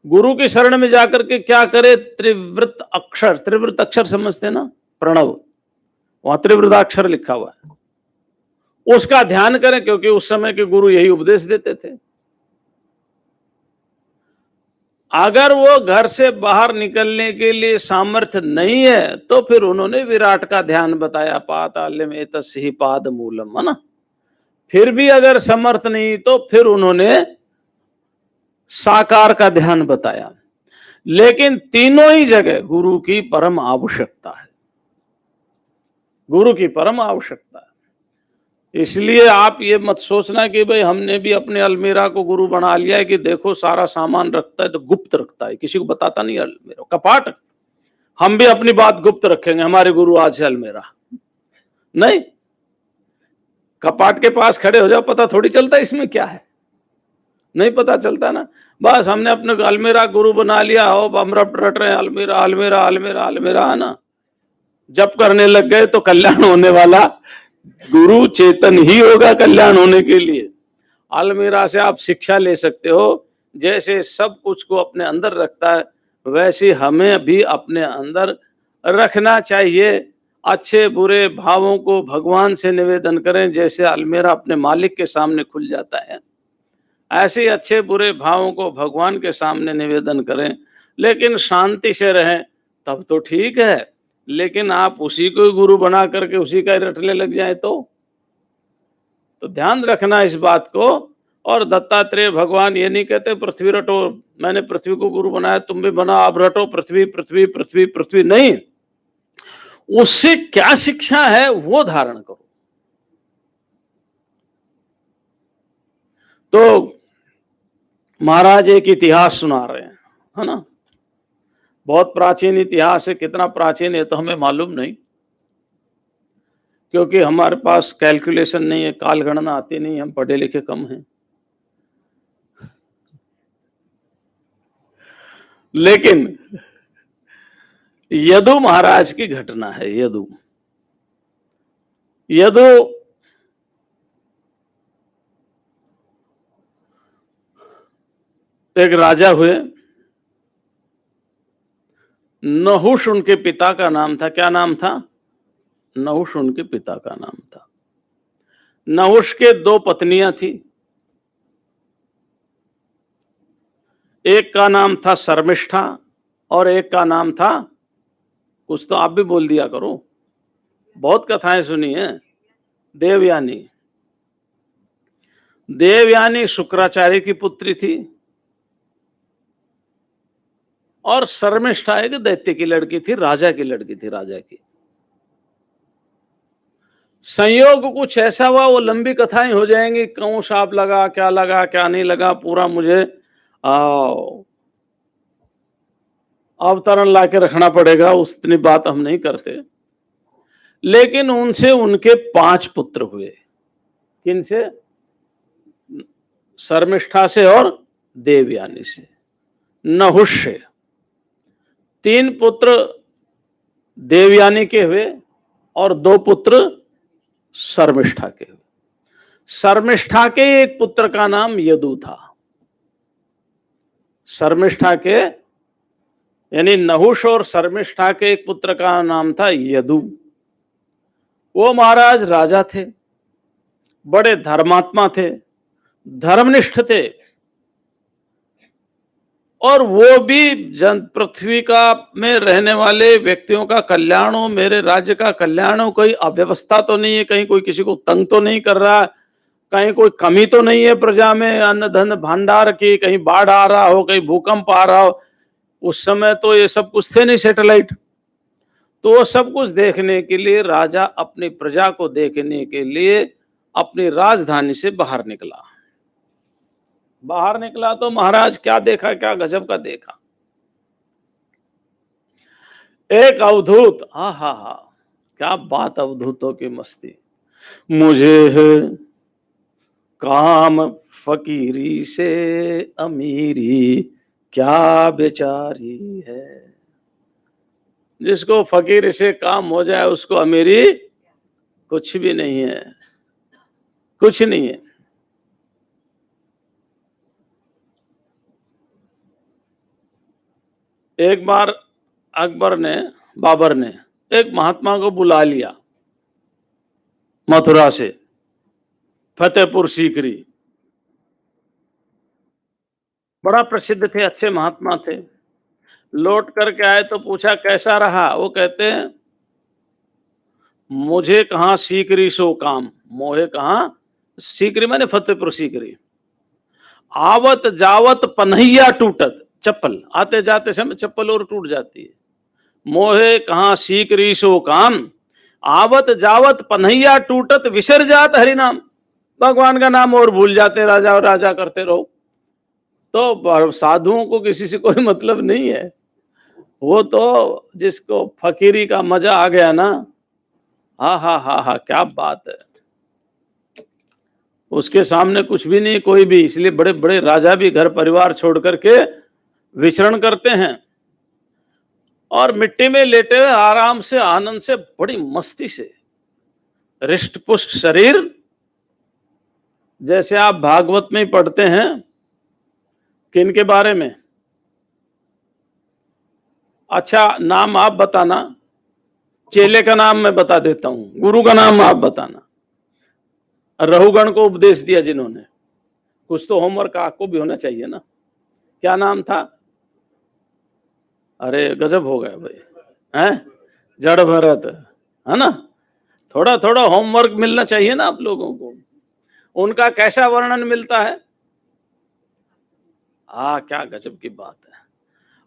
गुरु की शरण में जाकर के क्या करे? त्रिवृत अक्षर, त्रिवृत अक्षर समझते ना, प्रणव, वहां त्रिवृताक्षर लिखा हुआ है, उसका ध्यान करें, क्योंकि उस समय के गुरु यही उपदेश देते थे। अगर वो घर से बाहर निकलने के लिए सामर्थ्य नहीं है तो फिर उन्होंने विराट का ध्यान बताया, पाताल्यम एतस्य पाद मूलम, है ना। फिर भी अगर समर्थ नहीं तो फिर उन्होंने साकार का ध्यान बताया। लेकिन तीनों ही जगह गुरु की परम आवश्यकता है, गुरु की परम आवश्यकता है। इसलिए आप ये मत सोचना कि भाई हमने भी अपने अलमीरा को गुरु बना लिया है, कि देखो सारा सामान रखता है तो गुप्त रखता है, किसी को बताता नहीं अलमीरा, कपाट। हम भी अपनी बात गुप्त रखेंगे, हमारे गुरु आज से अलमीरा नहीं। कपाट के पास खड़े हो जाओ, पता थोड़ी चलता इसमें क्या है, नहीं पता चलता ना। बस हमने अपने अलमीरा गुरु बना लिया हो, हम रट रहे हैं अलमीरा अलमीरा अलमीरा अलमीरा, है ना। जब करने लग गए तो कल्याण होने वाला गुरु चेतन ही होगा कल्याण होने के लिए। अलमीरा से आप शिक्षा ले सकते हो, जैसे सब कुछ को अपने अंदर रखता है, वैसे हमें भी अपने अंदर रखना चाहिए। अच्छे बुरे भावों को भगवान से निवेदन करें, जैसे अलमीरा अपने मालिक के सामने खुल जाता है, ऐसे अच्छे बुरे भावों को भगवान के सामने निवेदन करें। लेकिन शांति से रहें तब तो ठीक है, लेकिन आप उसी को गुरु बना करके उसी का रटने लग जाए तो ध्यान रखना इस बात को। और दत्तात्रेय भगवान ये नहीं कहते पृथ्वी रटो, मैंने पृथ्वी को गुरु बनाया, तुम भी बना, अब रटो पृथ्वी पृथ्वी पृथ्वी पृथ्वी, नहीं। उससे क्या शिक्षा है वो धारण करो। तो महाराज एक इतिहास सुना रहे हैं, है ना, बहुत प्राचीन इतिहास है, कितना प्राचीन है तो हमें मालूम नहीं। क्योंकि हमारे पास कैलकुलेशन नहीं है, काल गणना आती नहीं, हम पढ़े लिखे कम हैं। लेकिन यदु महाराज की घटना है। यदु यदु एक राजा हुए। नहुष उनके पिता का नाम था। क्या नाम था? नहुष उनके पिता का नाम था। नहुष के दो पत्नियां थी। एक का नाम था शर्मिष्ठा और एक का नाम था, कुछ तो आप भी बोल दिया करो, बहुत कथाएं सुनी है, देवयानी। देवयानी शुक्राचार्य की पुत्री थी और शर्मिष्ठा एक दैत्य की लड़की थी, राजा की लड़की थी, राजा की। संयोग कुछ ऐसा हुआ, वो लंबी कथाएं हो जाएंगी, कौन शाप लगा क्या नहीं लगा, पूरा मुझे अवतरण ला के रखना पड़ेगा, उतनी बात हम नहीं करते। लेकिन उनसे उनके 5 पुत्र हुए। किनसे? शर्मिष्ठा से और देवयानी से, नहुष से। 3 पुत्र देवयानी के हुए और 2 पुत्र शर्मिष्ठा के हुए। शर्मिष्ठा के एक पुत्र का नाम यदु था। शर्मिष्ठा के, यानी नहुष और शर्मिष्ठा के एक पुत्र का नाम था यदु। वो महाराज राजा थे, बड़े धर्मात्मा थे, धर्मनिष्ठ थे, और वो भी पृथ्वी का में रहने वाले व्यक्तियों का कल्याण हो, मेरे राज्य का कल्याण हो, कोई अव्यवस्था तो नहीं है, कहीं कोई किसी को तंग तो नहीं कर रहा, कहीं कोई कमी तो नहीं है प्रजा में अन्न धन भंडार की, कहीं बाढ़ आ रहा हो, कहीं भूकंप आ रहा हो। उस समय तो ये सब कुछ थे नहीं, सैटेलाइट। तो वो सब कुछ देखने के लिए राजा अपनी प्रजा को देखने के लिए अपनी राजधानी से बाहर निकला। बाहर निकला तो महाराज क्या देखा, क्या गजब का देखा। एक अवधूत, हा, क्या बात, अवधूतों की मस्ती। मुझे है काम फकीरी से अमीरी, क्या बेचारी है। जिसको फकीर से काम हो जाए उसको अमीरी कुछ भी नहीं है, कुछ नहीं है। एक बार बाबर ने एक महात्मा को बुला लिया मथुरा से, फतेहपुर सीकरी। बड़ा प्रसिद्ध थे, अच्छे महात्मा थे। लौट करके आए तो पूछा कैसा रहा। वो कहते हैं, मुझे कहां सीकरी सो काम, मोहे कहां सीकरी, मैंने फतेहपुर सीकरी। आवत जावत पन्हैया टूटत, चप्पल आते जाते समय चप्पल और टूट जाती है। मोहे कहां सीकरी सो काम, आवत जावत पन्हैया टूटत, विसर जात हरि नाम। भगवान का नाम और भूल जाते, राजा और राजा करते रहो। तो साधुओं को किसी से कोई मतलब नहीं है। वो तो जिसको फकीरी का मजा आ गया ना, हा, क्या बात है। उसके सामने कुछ भी नहीं, कोई भी। इसलिए बड़े बड़े राजा भी घर परिवार छोड़ करके विचरण करते हैं और मिट्टी में लेटे हुए आराम से, आनंद से, बड़ी मस्ती से, रिष्ट पुष्ट शरीर। जैसे आप भागवत में पढ़ते हैं, किन के बारे में? अच्छा, नाम आप बताना, चेले का नाम मैं बता देता हूं, गुरु का नाम आप बताना। रहुगण को उपदेश दिया जिन्होंने, कुछ तो होमवर्क आपको भी होना चाहिए ना। क्या नाम था? अरे गजब हो गया भाई, हैं? जड़ भरत, है ना। थोड़ा थोड़ा होमवर्क मिलना चाहिए ना आप लोगों को। उनका कैसा वर्णन मिलता है? क्या गजब की बात है।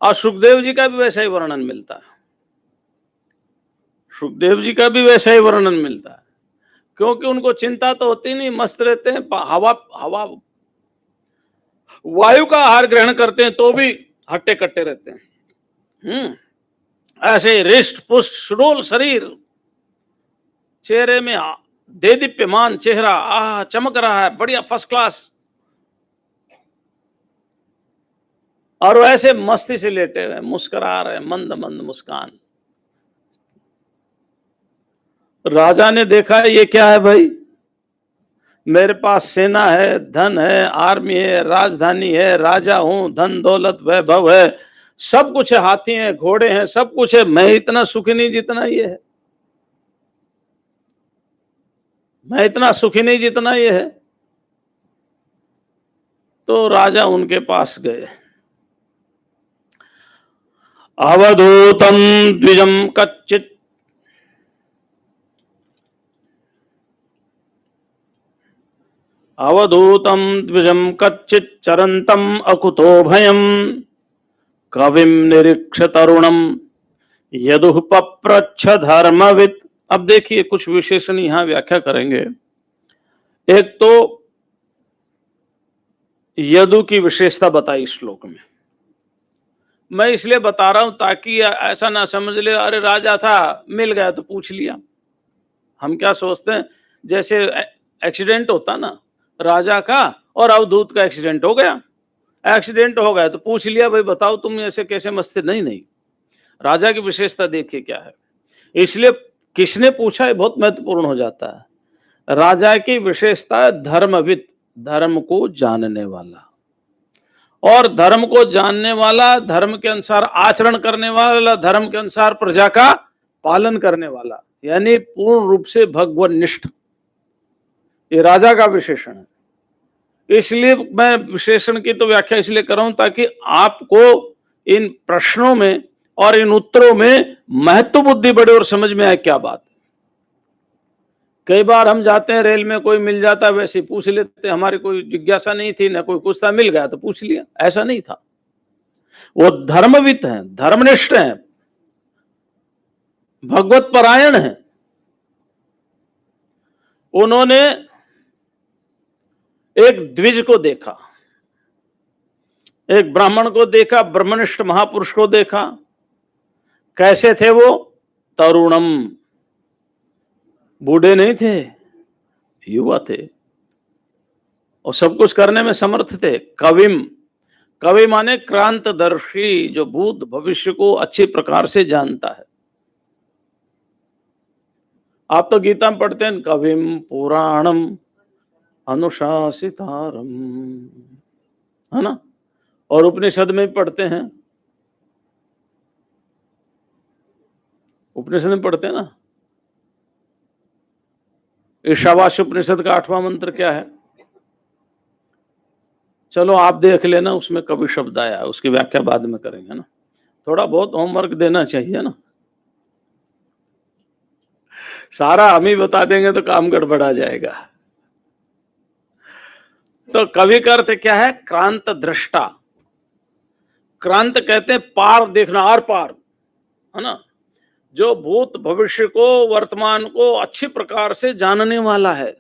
और सुखदेव जी का भी वैसा ही वर्णन मिलता है। सुखदेव जी का भी वैसा ही वर्णन मिलता है, क्योंकि उनको चिंता तो होती नहीं, मस्त रहते हैं। हवा वायु का आहार ग्रहण करते हैं तो भी हट्टे कट्टे रहते हैं। ऐसे रिष्ट पुष्ट सुडोल शरीर, चेहरे में देदीप्यमान चेहरा, आह चमक रहा है, बढ़िया फर्स्ट क्लास, और वैसे मस्ती से लेटे हुए मुस्कुरा रहे, मंद मंद मुस्कान। राजा ने देखा ये क्या है भाई, मेरे पास सेना है, धन है, आर्मी है, राजधानी है, राजा हूं, धन दौलत वैभव है, सब कुछ है, हाथी है, घोड़े हैं, सब कुछ है, मैं इतना सुखी नहीं जितना ये है, मैं इतना सुखी नहीं जितना ये है। तो राजा उनके पास गए। अवधूतम द्विजम कच्चित, अवधूतम द्विजम कच्चित चरंतम अकुतो भयम कविम निरीक्ष तरुणम यदुः पप्रच्छ धर्मवित्। अब देखिए कुछ विशेषण यहां व्याख्या करेंगे। एक तो यदु की विशेषता बताई श्लोक में, मैं इसलिए बता रहा हूं ताकि ऐसा ना समझ ले अरे राजा था मिल गया तो पूछ लिया। हम क्या सोचते हैं, जैसे एक्सीडेंट होता ना, राजा का और अवधूत का एक्सीडेंट हो गया, एक्सीडेंट हो गया तो पूछ लिया भाई बताओ तुम ऐसे कैसे मस्ते, नहीं नहीं, राजा की विशेषता देखिए क्या है। इसलिए किसने पूछा ये बहुत महत्वपूर्ण हो जाता है। राजा की विशेषता धर्मविद, धर्म को जानने वाला, और धर्म को जानने वाला, धर्म के अनुसार आचरण करने वाला, धर्म के अनुसार प्रजा का पालन करने वाला, यानी पूर्ण रूप से भगवनिष्ठ, ये राजा का विशेषण है। इसलिए मैं विशेषण की तो व्याख्या इसलिए कर रहा हूं ताकि आपको इन प्रश्नों में और इन उत्तरों में महत्व बुद्धि बढ़े और समझ में आए क्या बात। कई बार हम जाते हैं रेल में, कोई मिल जाता है वैसे ही पूछ लेते, हमारी कोई जिज्ञासा नहीं थी ना कोई कुछ था, मिल गया तो पूछ लिया, ऐसा नहीं था। वो धर्मविद हैं, धर्मनिष्ठ हैं, भगवत परायण हैं। उन्होंने एक द्विज को देखा, एक ब्राह्मण को देखा, ब्रह्मनिष्ठ महापुरुष को देखा। कैसे थे वो? तरुणम, बूढ़े नहीं थे, युवा थे और सब कुछ करने में समर्थ थे। कविम, कवि माने क्रांतदर्शी, जो भूत भविष्य को अच्छी प्रकार से जानता है। आप तो गीता में पढ़ते हैं कविम पुराणम अनुशासितारम, है ना, और उपनिषद में पढ़ते हैं, उपनिषद में पढ़ते हैं ना, ईशावास्य उपनिषद का 8वां मंत्र क्या है? चलो आप देख लेना, उसमें कवि शब्द आया, उसकी व्याख्या बाद में करेंगे ना, थोड़ा बहुत होमवर्क देना चाहिए ना, सारा हम ही बता देंगे तो काम गड़बड़ा जाएगा। तो कवि का अर्थ क्या है? क्रांत दृष्टा। क्रांत कहते हैं पार देखना, आर पार, है ना, जो भूत भविष्य को वर्तमान को अच्छी प्रकार से जानने वाला है,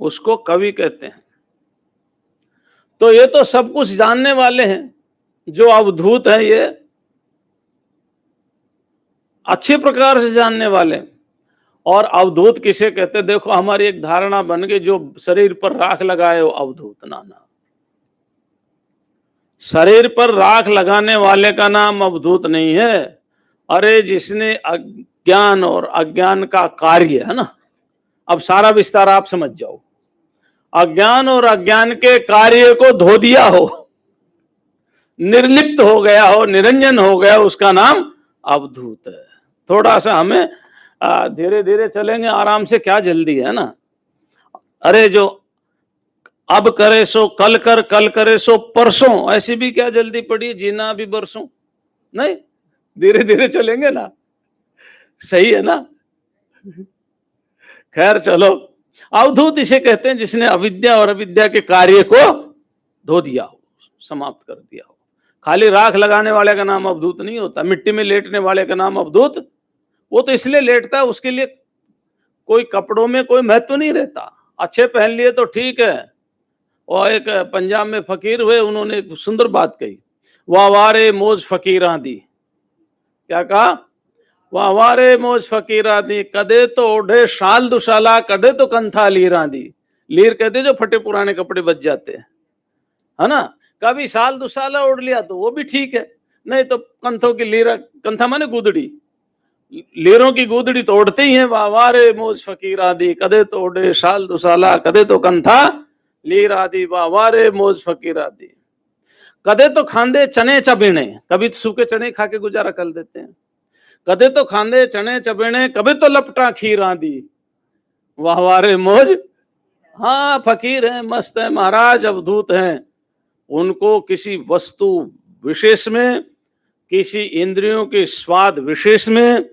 उसको कवि कहते हैं। तो ये तो सब कुछ जानने वाले हैं, जो अवधूत है ये अच्छी प्रकार से जानने वाले। और अवधूत किसे कहते? देखो हमारी एक धारणा बन गई, जो शरीर पर राख लगाए वो अवधूत, नाना, शरीर पर राख लगाने वाले का नाम अवधूत नहीं है। अरे जिसने अज्ञान और अज्ञान का कार्य, है ना, अब सारा विस्तार आप समझ जाओ, अज्ञान और अज्ञान के कार्य को धो दिया हो, निर्लिप्त हो गया हो, निरंजन हो गया, उसका नाम अवधूत है। थोड़ा सा हमें धीरे धीरे चलेंगे, आराम से, क्या जल्दी है ना। अरे जो अब करे सो कल कर, कल करे सो परसों, ऐसी भी क्या जल्दी पड़ी, जीना भी बरसों, नहीं, धीरे धीरे चलेंगे ना, सही है ना। खैर चलो, अवधूत इसे कहते हैं जिसने अविद्या और अविद्या के कार्य को धो दिया हो, समाप्त कर दिया हो। खाली राख लगाने वाले का नाम अवधूत नहीं होता, मिट्टी में लेटने वाले का नाम अवधूत, वो तो इसलिए लेटता है, उसके लिए कोई कपड़ों में कोई महत्व नहीं रहता, अच्छे पहन लिए तो ठीक है। और एक पंजाब में फकीर हुए, उन्होंने एक सुंदर बात कही, वाह वारे मौज फकीरां दी। क्या कहा? वाह वाह रे मौज फकीरा दी, कदे तो ओढ़े शाल दुशाला, कदे तो कंथा लीरा दी। लीर कहते जो फटे पुराने कपड़े बच जाते हैं, है ना। कभी शाल दुशाला ओढ़ लिया तो वो भी ठीक है, नहीं तो कंथों की लीरा, कंथा माने गुदड़ी, लीरों की गुदड़ी तो ओढ़ते ही हैं। वाह वाह रे मौज फकीरा दी, कदे तो ओढ़े शाल दुशाला, कदे तो कंथा लीरा दी, वाह वाह रे मौज फकीरा दी। कदे तो खांदे चने चबीने, कभी तो सूखे चने खा के गुजारा कर देते हैं। कदे तो खांदे चने चबीने, कभी तो लपटा खीरा दी, वाह वाह रे मौज। हाँ, फकीर हैं, मस्त है महाराज, अवधूत हैं। उनको किसी वस्तु विशेष में, किसी इंद्रियों के स्वाद विशेष में,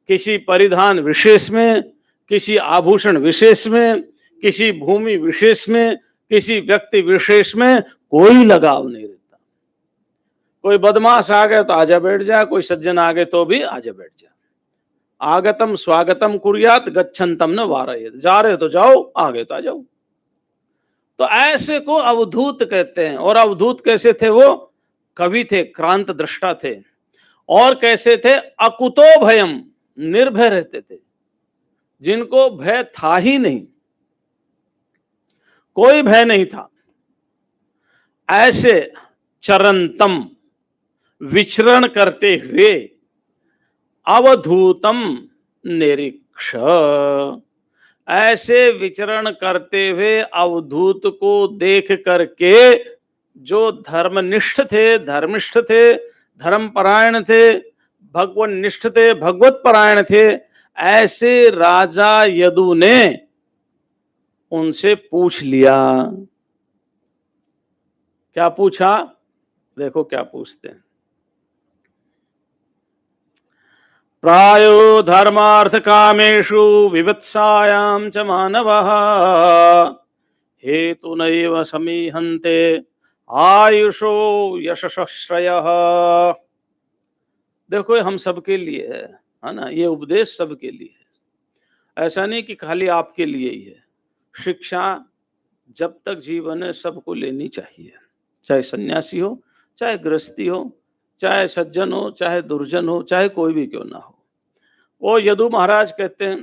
किसी परिधान विशेष में, किसी आभूषण विशेष में, किसी भूमि विशेष में, किसी व्यक्ति विशेष में कोई लगाव नहीं रहता। कोई बदमाश आ गए तो आजा बैठ जा, कोई सज्जन आ गए तो भी आजा बैठ जा। आगतम स्वागतम कुर्यात, गच्छन्तम न वारयेत, जा रहे तो जाओ, आ गए तो आ जाओ। तो ऐसे को अवधूत कहते हैं। और अवधूत कैसे थे वो? कवि थे, क्रांत दृष्टा थे। और कैसे थे? अकुतो भयम, निर्भय रहते थे, जिनको भय था ही नहीं, कोई भय नहीं था। ऐसे चरंतम, विचरण करते हुए, अवधूतम निरीक्ष, ऐसे विचरण करते हुए अवधूत को देख करके जो धर्मनिष्ठ थे, धर्मिष्ठ थे, धर्मपरायण थे, भगवन निष्ठ थे, भगवत परायण थे, ऐसे राजा यदु ने उनसे पूछ लिया। क्या पूछा? देखो क्या पूछते हैं। प्रायो धर्मार्थ कामेषु विवत्सायां च मानवः, हेतुनैव समीहन्ते आयुषो यशश्रयः। देखो, ये हम सबके लिए है ना, ये उपदेश सबके लिए है। ऐसा नहीं कि खाली आपके लिए ही है। शिक्षा जब तक जीवन है सबको लेनी चाहिए, चाहे सन्यासी हो, चाहे गृहस्थी हो, चाहे सज्जन हो, चाहे दुर्जन हो, चाहे कोई भी क्यों ना हो। वो यदु महाराज कहते हैं,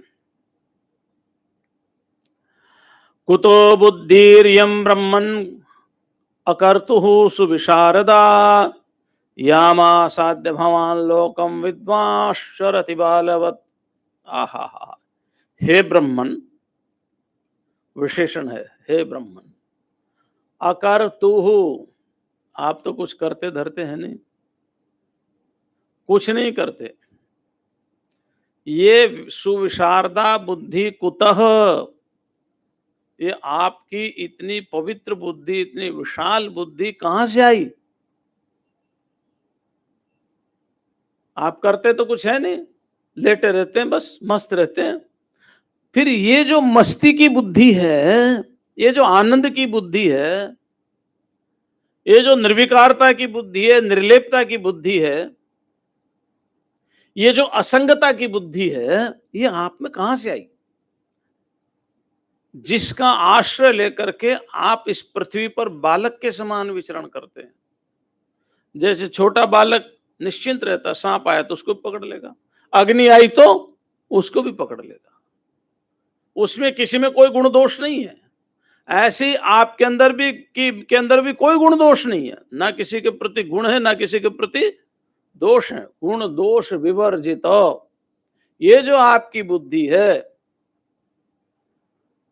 कुतो बुद्धिर्यं ब्रह्मन् अकर्तुः सुविशारदा, यामा साध्य भवान लोकम विद्वांसरति बालवत। आहा हा, हे ब्रह्मन, विशेषण है, हे ब्रह्मन। अकर्तुः, आप तो कुछ करते धरते हैं नहीं, कुछ नहीं करते। ये सुविशारदा बुद्धि कुतः, ये आपकी इतनी पवित्र बुद्धि, इतनी विशाल बुद्धि कहां से आई? आप करते तो कुछ है नहीं, लेटे रहते हैं, बस मस्त रहते हैं। फिर ये जो मस्ती की बुद्धि है, ये जो आनंद की बुद्धि है, ये जो निर्विकारता की बुद्धि है, निर्लेपता की बुद्धि है, ये जो असंगता की बुद्धि है, ये आप में कहां से आई? जिसका आश्रय लेकर के आप इस पृथ्वी पर बालक के समान विचरण करते हैं। जैसे छोटा बालक निश्चिंत रहता, सांप आया तो उसको पकड़ लेगा, अग्नि आई तो उसको भी पकड़ लेगा, उसमें किसी में कोई गुण दोष नहीं है। ऐसे ही आपके अंदर भी के अंदर भी कोई गुण दोष नहीं है, ना किसी के प्रति गुण है, ना किसी के प्रति दोष है। गुण दोष विवर्जित, ये जो आपकी बुद्धि है,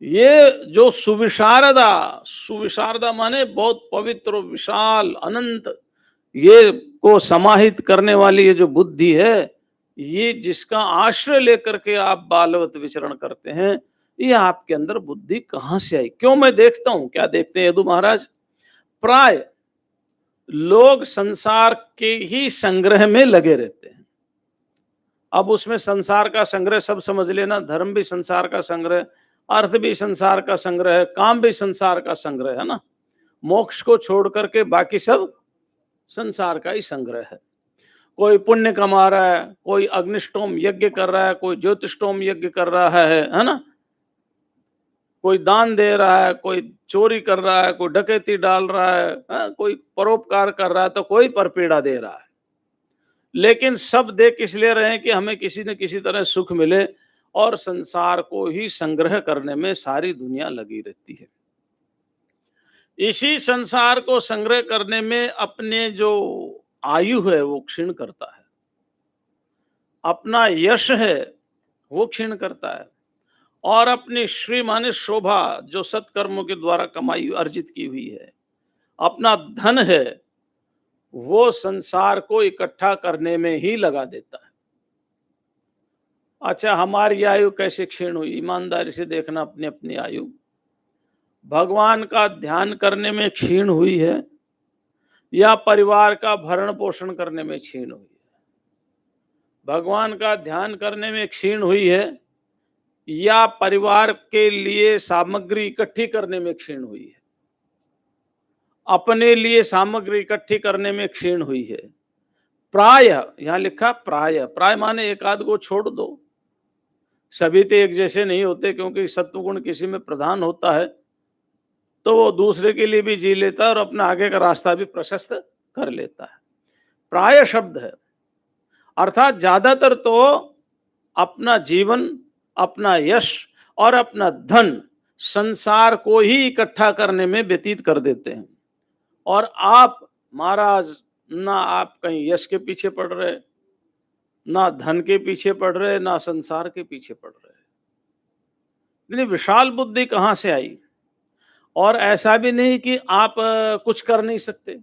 ये जो सुविशारदा, सुविशारदा माने बहुत पवित्र, विशाल, अनंत, ये को समाहित करने वाली ये जो बुद्धि है, ये जिसका आश्रय लेकर के आप बालवत विचरण करते हैं, ये आपके अंदर बुद्धि कहां से आई? क्यों? मैं देखता हूं, क्या देखते हैं यदु महाराज? प्राय लोग संसार के ही संग्रह में लगे रहते हैं। अब उसमें संसार का संग्रह सब समझ लेना, धर्म भी संसार का संग्रह, अर्थ भी संसार का संग्रह है, काम भी संसार का संग्रह है ना। मोक्ष को छोड़ करके बाकी सब संसार का ही संग्रह है। कोई पुण्य कमा रहा है, कोई अग्निष्टोम यज्ञ कर रहा है, कोई ज्योतिष्टोम यज्ञ कर रहा है ना। कोई दान दे रहा है, कोई चोरी कर रहा है, कोई डकैती डाल रहा है, कोई परोपकार कर रहा है, तो कोई परपीड़ा दे रहा है। लेकिन सब देख किस लिए रहे हैं कि हमें किसी न किसी तरह सुख मिले, और संसार को ही संग्रह करने में सारी दुनिया लगी रहती है। इसी संसार को संग्रह करने में अपने जो आयु है वो क्षीण करता है, अपना यश है वो क्षीण करता है, और अपनी श्री माने शोभा जो सत्कर्मों के द्वारा कमाई अर्जित की हुई है, अपना धन है, वो संसार को इकट्ठा करने में ही लगा देता है। अच्छा, हमारी आयु कैसे क्षीण हुई? ईमानदारी से देखना अपनी अपनी आयु। भगवान का ध्यान करने में क्षीण हुई है, या परिवार का भरण पोषण करने में क्षीण हुई है? भगवान का ध्यान करने में क्षीण हुई है, या परिवार के लिए सामग्री इकट्ठी करने में क्षीण हुई है? अपने लिए सामग्री इकट्ठी करने में क्षीण हुई है। प्राय, यहां लिखा प्राय, प्राय माने एक आध को छोड़ दो, सभी तो एक जैसे नहीं होते, क्योंकि सत्वगुण किसी में प्रधान होता है तो वो दूसरे के लिए भी जी लेता है और अपना आगे का रास्ता भी प्रशस्त कर लेता है। प्राय शब्द है, अर्थात ज्यादातर तो अपना जीवन, अपना यश और अपना धन संसार को ही इकट्ठा करने में व्यतीत कर देते हैं। और आप महाराज, ना आप कहीं यश के पीछे पड़ रहे, ना धन के पीछे पड़ रहे, ना संसार के पीछे पड़ रहे। इतनी विशाल बुद्धि कहां से आई? और ऐसा भी नहीं कि आप कुछ कर नहीं सकते।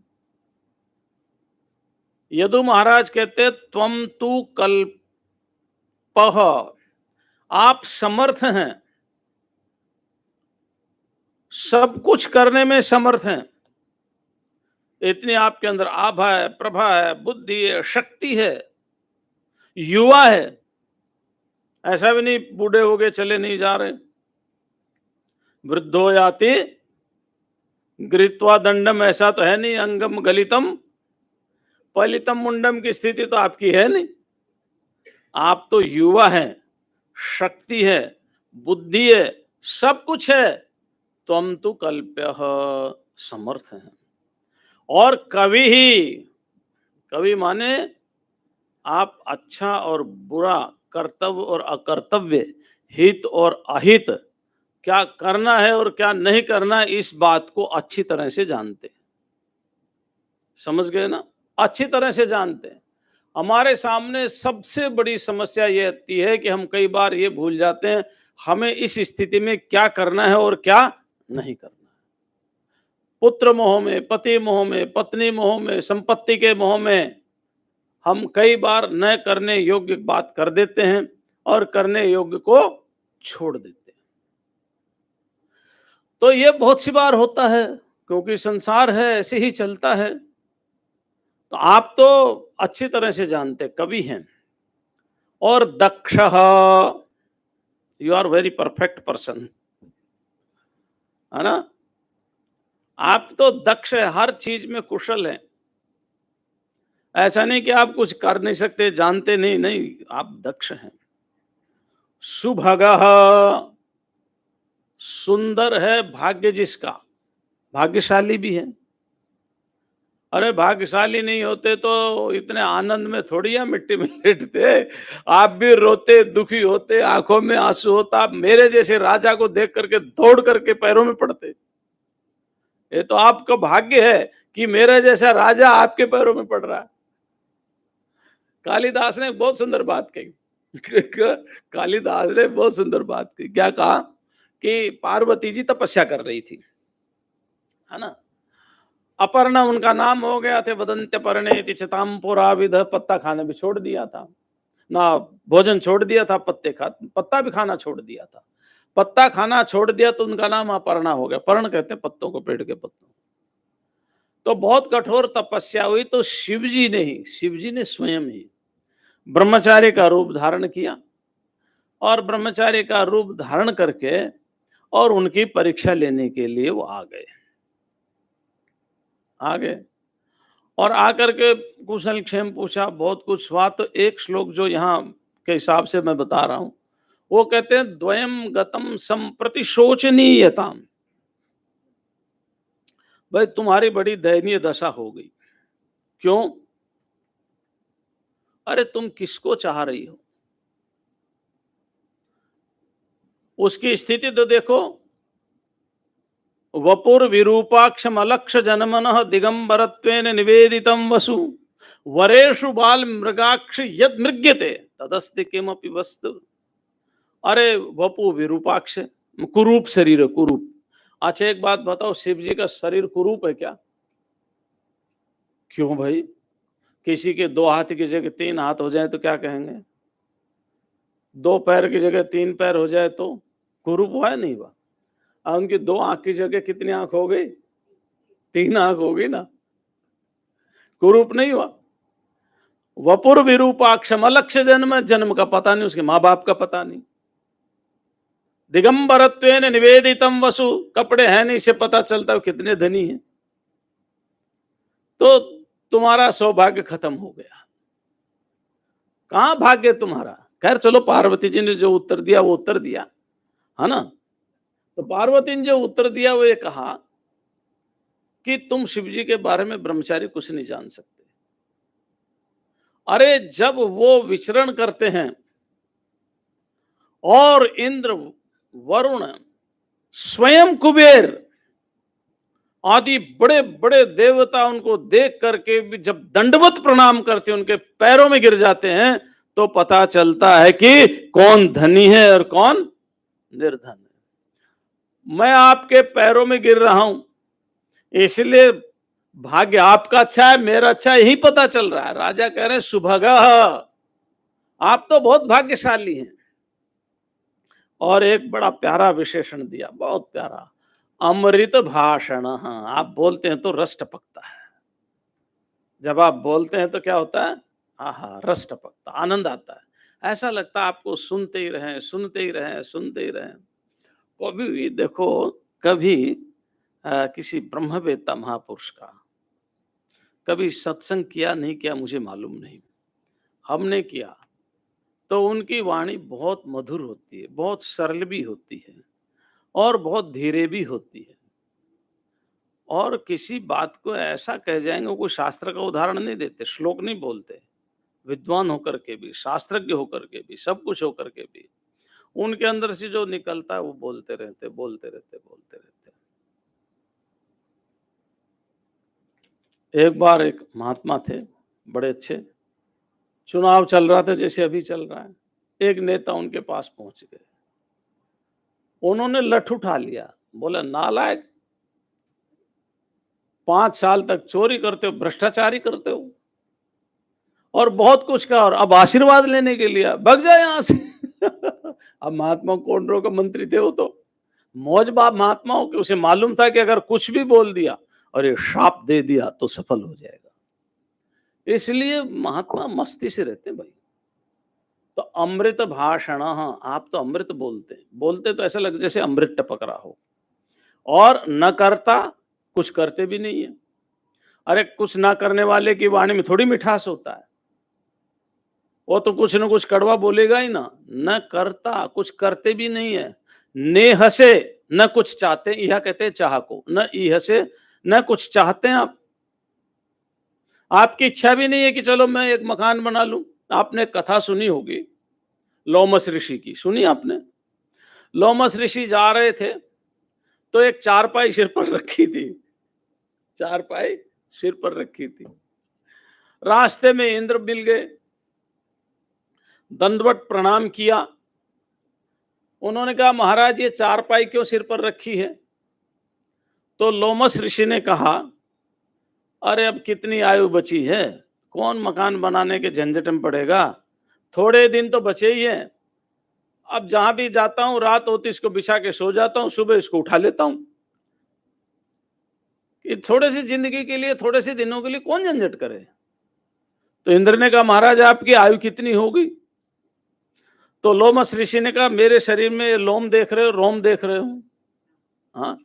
यदु महाराज कहते त्वम तु कल्पः, आप समर्थ हैं, सब कुछ करने में समर्थ हैं। इतनी आपके अंदर आभा है, प्रभा है, बुद्धि है, शक्ति है, युवा है। ऐसा भी नहीं बूढ़े हो गए चले नहीं जा रहे। वृद्धो याति गृहीत्वा दंडम, ऐसा तो है नहीं। अंगम गलितम पलितम मुंडम की स्थिति तो आपकी है नहीं। आप तो युवा हैं, शक्ति है, बुद्धि है, सब कुछ है। त्वम तु कल्प्यः, समर्थ हैं। और कवि ही, कवि माने आप अच्छा और बुरा, कर्तव्य और अकर्तव्य, हित और अहित, क्या करना है और क्या नहीं करना है, इस बात को अच्छी तरह से जानते हैं। समझ गए ना? अच्छी तरह से जानते हैं। हमारे सामने सबसे बड़ी समस्या ये आती है कि हम कई बार ये भूल जाते हैं हमें इस स्थिति में क्या करना है और क्या नहीं करना है। पुत्र मोह में, पति मोह में, पत्नी मोह में, संपत्ति के मोह में हम कई बार न करने योग्य बात कर देते हैं और करने योग्य को छोड़ देते हैं। तो ये बहुत सी बार होता है, क्योंकि संसार है, ऐसे ही चलता है। तो आप तो अच्छी तरह से जानते, कवि हैं और दक्षः, you are very perfect person, है ना? आप तो दक्ष है, हर चीज में कुशल है। ऐसा नहीं कि आप कुछ कर नहीं सकते, जानते नहीं, नहीं, आप दक्ष हैं। सुभगः, सुंदर है भाग्य जिसका, भाग्यशाली भी है। अरे भाग्यशाली नहीं होते तो इतने आनंद में थोड़ी या मिट्टी में लेटते। आप भी रोते, दुखी होते, आंखों में आंसू होता, आप मेरे जैसे राजा को देख करके दौड़ करके पैरों में पड़ते। ये तो आपका भाग्य है कि मेरा जैसा राजा आपके पैरों में पड़ रहा है। कालिदास ने बहुत सुंदर बात कही। कालिदास ने बहुत सुंदर बात कही। क्या कहा कि पार्वती जी तपस्या कर रही थी, है ना? अपर्णा उनका नाम हो गया थे। वदंत्य पर्णे तिचताम पुराविद, पत्ता खाने भी छोड़ दिया था ना, भोजन छोड़ दिया था, पत्ता भी खाना छोड़ दिया था। पत्ता खाना छोड़ दिया तो उनका नाम अपर्णा हो गया। पर्ण कहते हैं पत्तों को, पेड़ के पत्तों। तो बहुत कठोर तपस्या हुई, तो शिव जी ने स्वयं ही ब्रह्मचारी का रूप धारण किया, और ब्रह्मचारी का रूप धारण करके और उनकी परीक्षा लेने के लिए वो आ गए। और आकर के कुशल क्षेम पूछा, बहुत कुछ हुआ। तो एक श्लोक जो यहाँ के हिसाब से मैं बता रहा हूं, वो कहते हैं द्वयम गतम संप्रति शोचनीयताम। भाई तुम्हारी बड़ी दयनीय दशा हो गई। क्यों? अरे तुम किसको चाह रही हो? उसकी स्थिति तो देखो। वपुर विरूपाक्षम अलक्ष जनमनः दिगंबरत्वेन निवेदितं वसु वरेषु बाल मृगाक्ष यद मृग्यते तदस्ति किमपि वस्तु। अरे वपु विरूपाक्ष, कुरूप शरीर है, कुरूप। अच्छा एक बात बताओ, शिव जी का शरीर कुरूप है क्या? क्यों भाई? किसी के 2 हाथ की जगह 3 हाथ हो जाए तो क्या कहेंगे? 2 पैर की जगह 3 पैर हो जाए तो कुरूप हुआ है नहीं हुआ? और उनकी 2 आंख की जगह कितनी आंख हो गई? 3 आंख हो गई ना, कुरूप नहीं हुआ? वपुर विरूपाक्षम अलक्ष्य जन्म, जन्म का पता नहीं, उसके माँ बाप का पता नहीं। दिगंबरत्वेन निवेदितम वसु, कपड़े हैं नहीं से पता चलता है कितने धनी हैं। तो तुम्हारा सौभाग्य खत्म हो गया। कहां भाग्य तुम्हारा? खैर चलो, पार्वती जी ने जो उत्तर दिया वो उत्तर दिया, है ना? तो पार्वती ने जो उत्तर दिया वो ये कहा कि तुम शिव जी के बारे में ब्रह्मचारी कुछ नहीं जान सकते। अरे जब वो विचरण करते हैं और इंद्र, वरुण, स्वयं कुबेर आदि बड़े बड़े देवता उनको देख करके भी जब दंडवत प्रणाम करते हैं, उनके पैरों में गिर जाते हैं, तो पता चलता है कि कौन धनी है और कौन निर्धन है। मैं आपके पैरों में गिर रहा हूं, इसलिए भाग्य आपका अच्छा है, मेरा अच्छा है, यही पता चल रहा है। राजा कह रहे हैं सुभगः, आप तो बहुत भाग्यशाली हैं। और एक बड़ा प्यारा विशेषण दिया, बहुत प्यारा, अमृत भाषण। आप बोलते हैं तो रस टपकता है। जब आप बोलते हैं तो क्या होता है? आहा, रस टपकता, आनंद आता है। ऐसा लगता है आपको सुनते ही रहें, सुनते ही रहें, सुनते ही रहें। कभी भी देखो, कभी किसी ब्रह्मवेत्ता महापुरुष का कभी सत्संग किया नहीं किया मुझे मालूम नहीं, हमने किया तो उनकी वाणी बहुत मधुर होती है, बहुत सरल भी होती है और बहुत धीरे भी होती है। और किसी बात को ऐसा कह जाएंगे, वो कोई शास्त्र का उदाहरण नहीं देते, श्लोक नहीं बोलते। विद्वान होकर के भी, शास्त्रज्ञ होकर के भी, सब कुछ होकर के भी उनके अंदर से जो निकलता है वो बोलते रहते, बोलते रहते, बोलते रहते। एक बार एक महात्मा थे, बड़े अच्छे, चुनाव चल रहा था जैसे अभी चल रहा है। एक नेता उनके पास पहुंच गए, उन्होंने लठ उठा लिया, बोला नालायक, 5 साल तक चोरी करते हो, भ्रष्टाचारी करते हो और बहुत कुछ कहा, और अब आशीर्वाद लेने के लिए भाग जाए यहां से। अब महात्मा कौन रोका, मंत्री थे वो तो। मौज बाप महात्माओं के, उसे मालूम था कि अगर कुछ भी बोल दिया और ये शाप दे दिया तो सफल हो जाएगा। इसलिए महात्मा मस्ती से रहते भाई। तो अमृत भाषण, आप तो अमृत बोलते हैं, बोलते तो ऐसा लग जैसे अमृत टपक रहा हो, और न करता, कुछ करते भी नहीं है। अरे कुछ ना करने वाले की वाणी में थोड़ी मिठास होता है, वो तो कुछ न कुछ कड़वा बोलेगा ही ना। न करता, कुछ करते भी नहीं है। नेह से, न कुछ चाहते, यह कहते हैं चाह को, न इह से, न कुछ चाहते हैं आप। आपकी इच्छा भी नहीं है कि चलो मैं एक मकान बना लूं। आपने कथा सुनी होगी लोमस ऋषि की, सुनी आपने? लोमस ऋषि जा रहे थे तो एक चारपाई सिर पर रखी थी, चारपाई सिर पर रखी थी। रास्ते में इंद्र मिल गए, दंडवत प्रणाम किया। उन्होंने कहा महाराज ये चारपाई क्यों सिर पर रखी है? तो लोमस ऋषि ने कहा अरे अब कितनी आयु बची है, कौन मकान बनाने के झंझट में पड़ेगा, थोड़े दिन तो बचे ही हैं। अब जहां भी जाता हूं रात होती इसको बिछा के सो जाता हूं, सुबह इसको उठा लेता हूं। कि थोड़े सी जिंदगी के लिए, थोड़े से दिनों के लिए कौन झंझट करे? तो इंद्र ने कहा महाराज आपकी आयु कितनी होगी? तो लोमस ऋषि ने कहा मेरे शरीर में लोम देख रहे हो, रोम देख रहे हो? हाँ।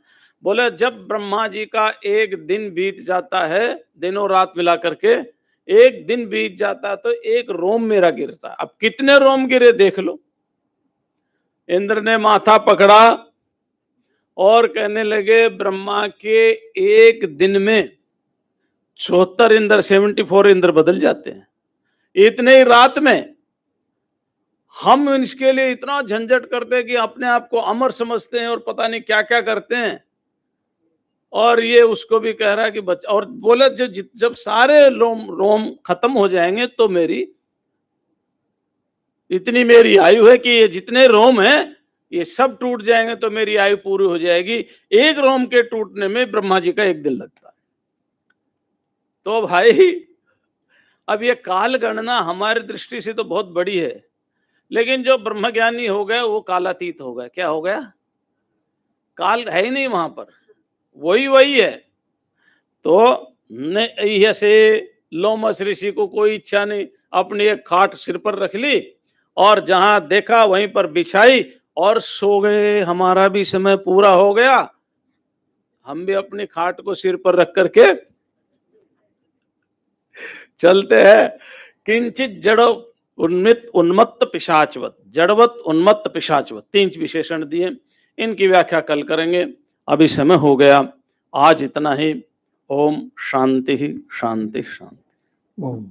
बोले जब ब्रह्मा जी का एक दिन बीत जाता है, दिनों रात मिला करके एक दिन बीत जाता है, तो एक रोम मेरा गिरता है। अब कितने रोम गिरे देख लो। इंद्र ने माथा पकड़ा और कहने लगे ब्रह्मा के एक दिन में 74 इंद्र, 74 इंद्र बदल जाते हैं। इतने ही रात में हम इसके लिए इतना झंझट करते हैं कि अपने आप को अमर समझते हैं और पता नहीं क्या क्या करते हैं। और ये उसको भी कह रहा है कि बच्चा, और बोला जब सारे रोम रोम खत्म हो जाएंगे तो इतनी मेरी आयु है कि ये जितने रोम हैं ये सब टूट जाएंगे तो मेरी आयु पूरी हो जाएगी। एक रोम के टूटने में ब्रह्मा जी का एक दिन लगता है। तो भाई अब ये काल गणना हमारी दृष्टि से तो बहुत बड़ी है, लेकिन जो ब्रह्मज्ञानी हो गए वो कालातीत हो गए। क्या हो गया? काल है ही नहीं वहां पर, वही है। तो ऐसे लोमस ऋषि को कोई इच्छा नहीं, अपनी एक खाट सिर पर रख ली और जहां देखा वहीं पर बिछाई और सो गए। हमारा भी समय पूरा हो गया, हम भी अपनी खाट को सिर पर रख करके चलते हैं। किंचित जड़ो उन्मत्त पिशाचवत, जड़वत उन्मत्त पिशाचवत, 3 विशेषण दिए, इनकी व्याख्या कल करेंगे। अभी समय हो गया, आज इतना ही। ओम शांति शांति शांति। ओम।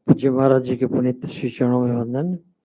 पूज्य महाराज जी के पुनीत श्री चरणों में वंदन।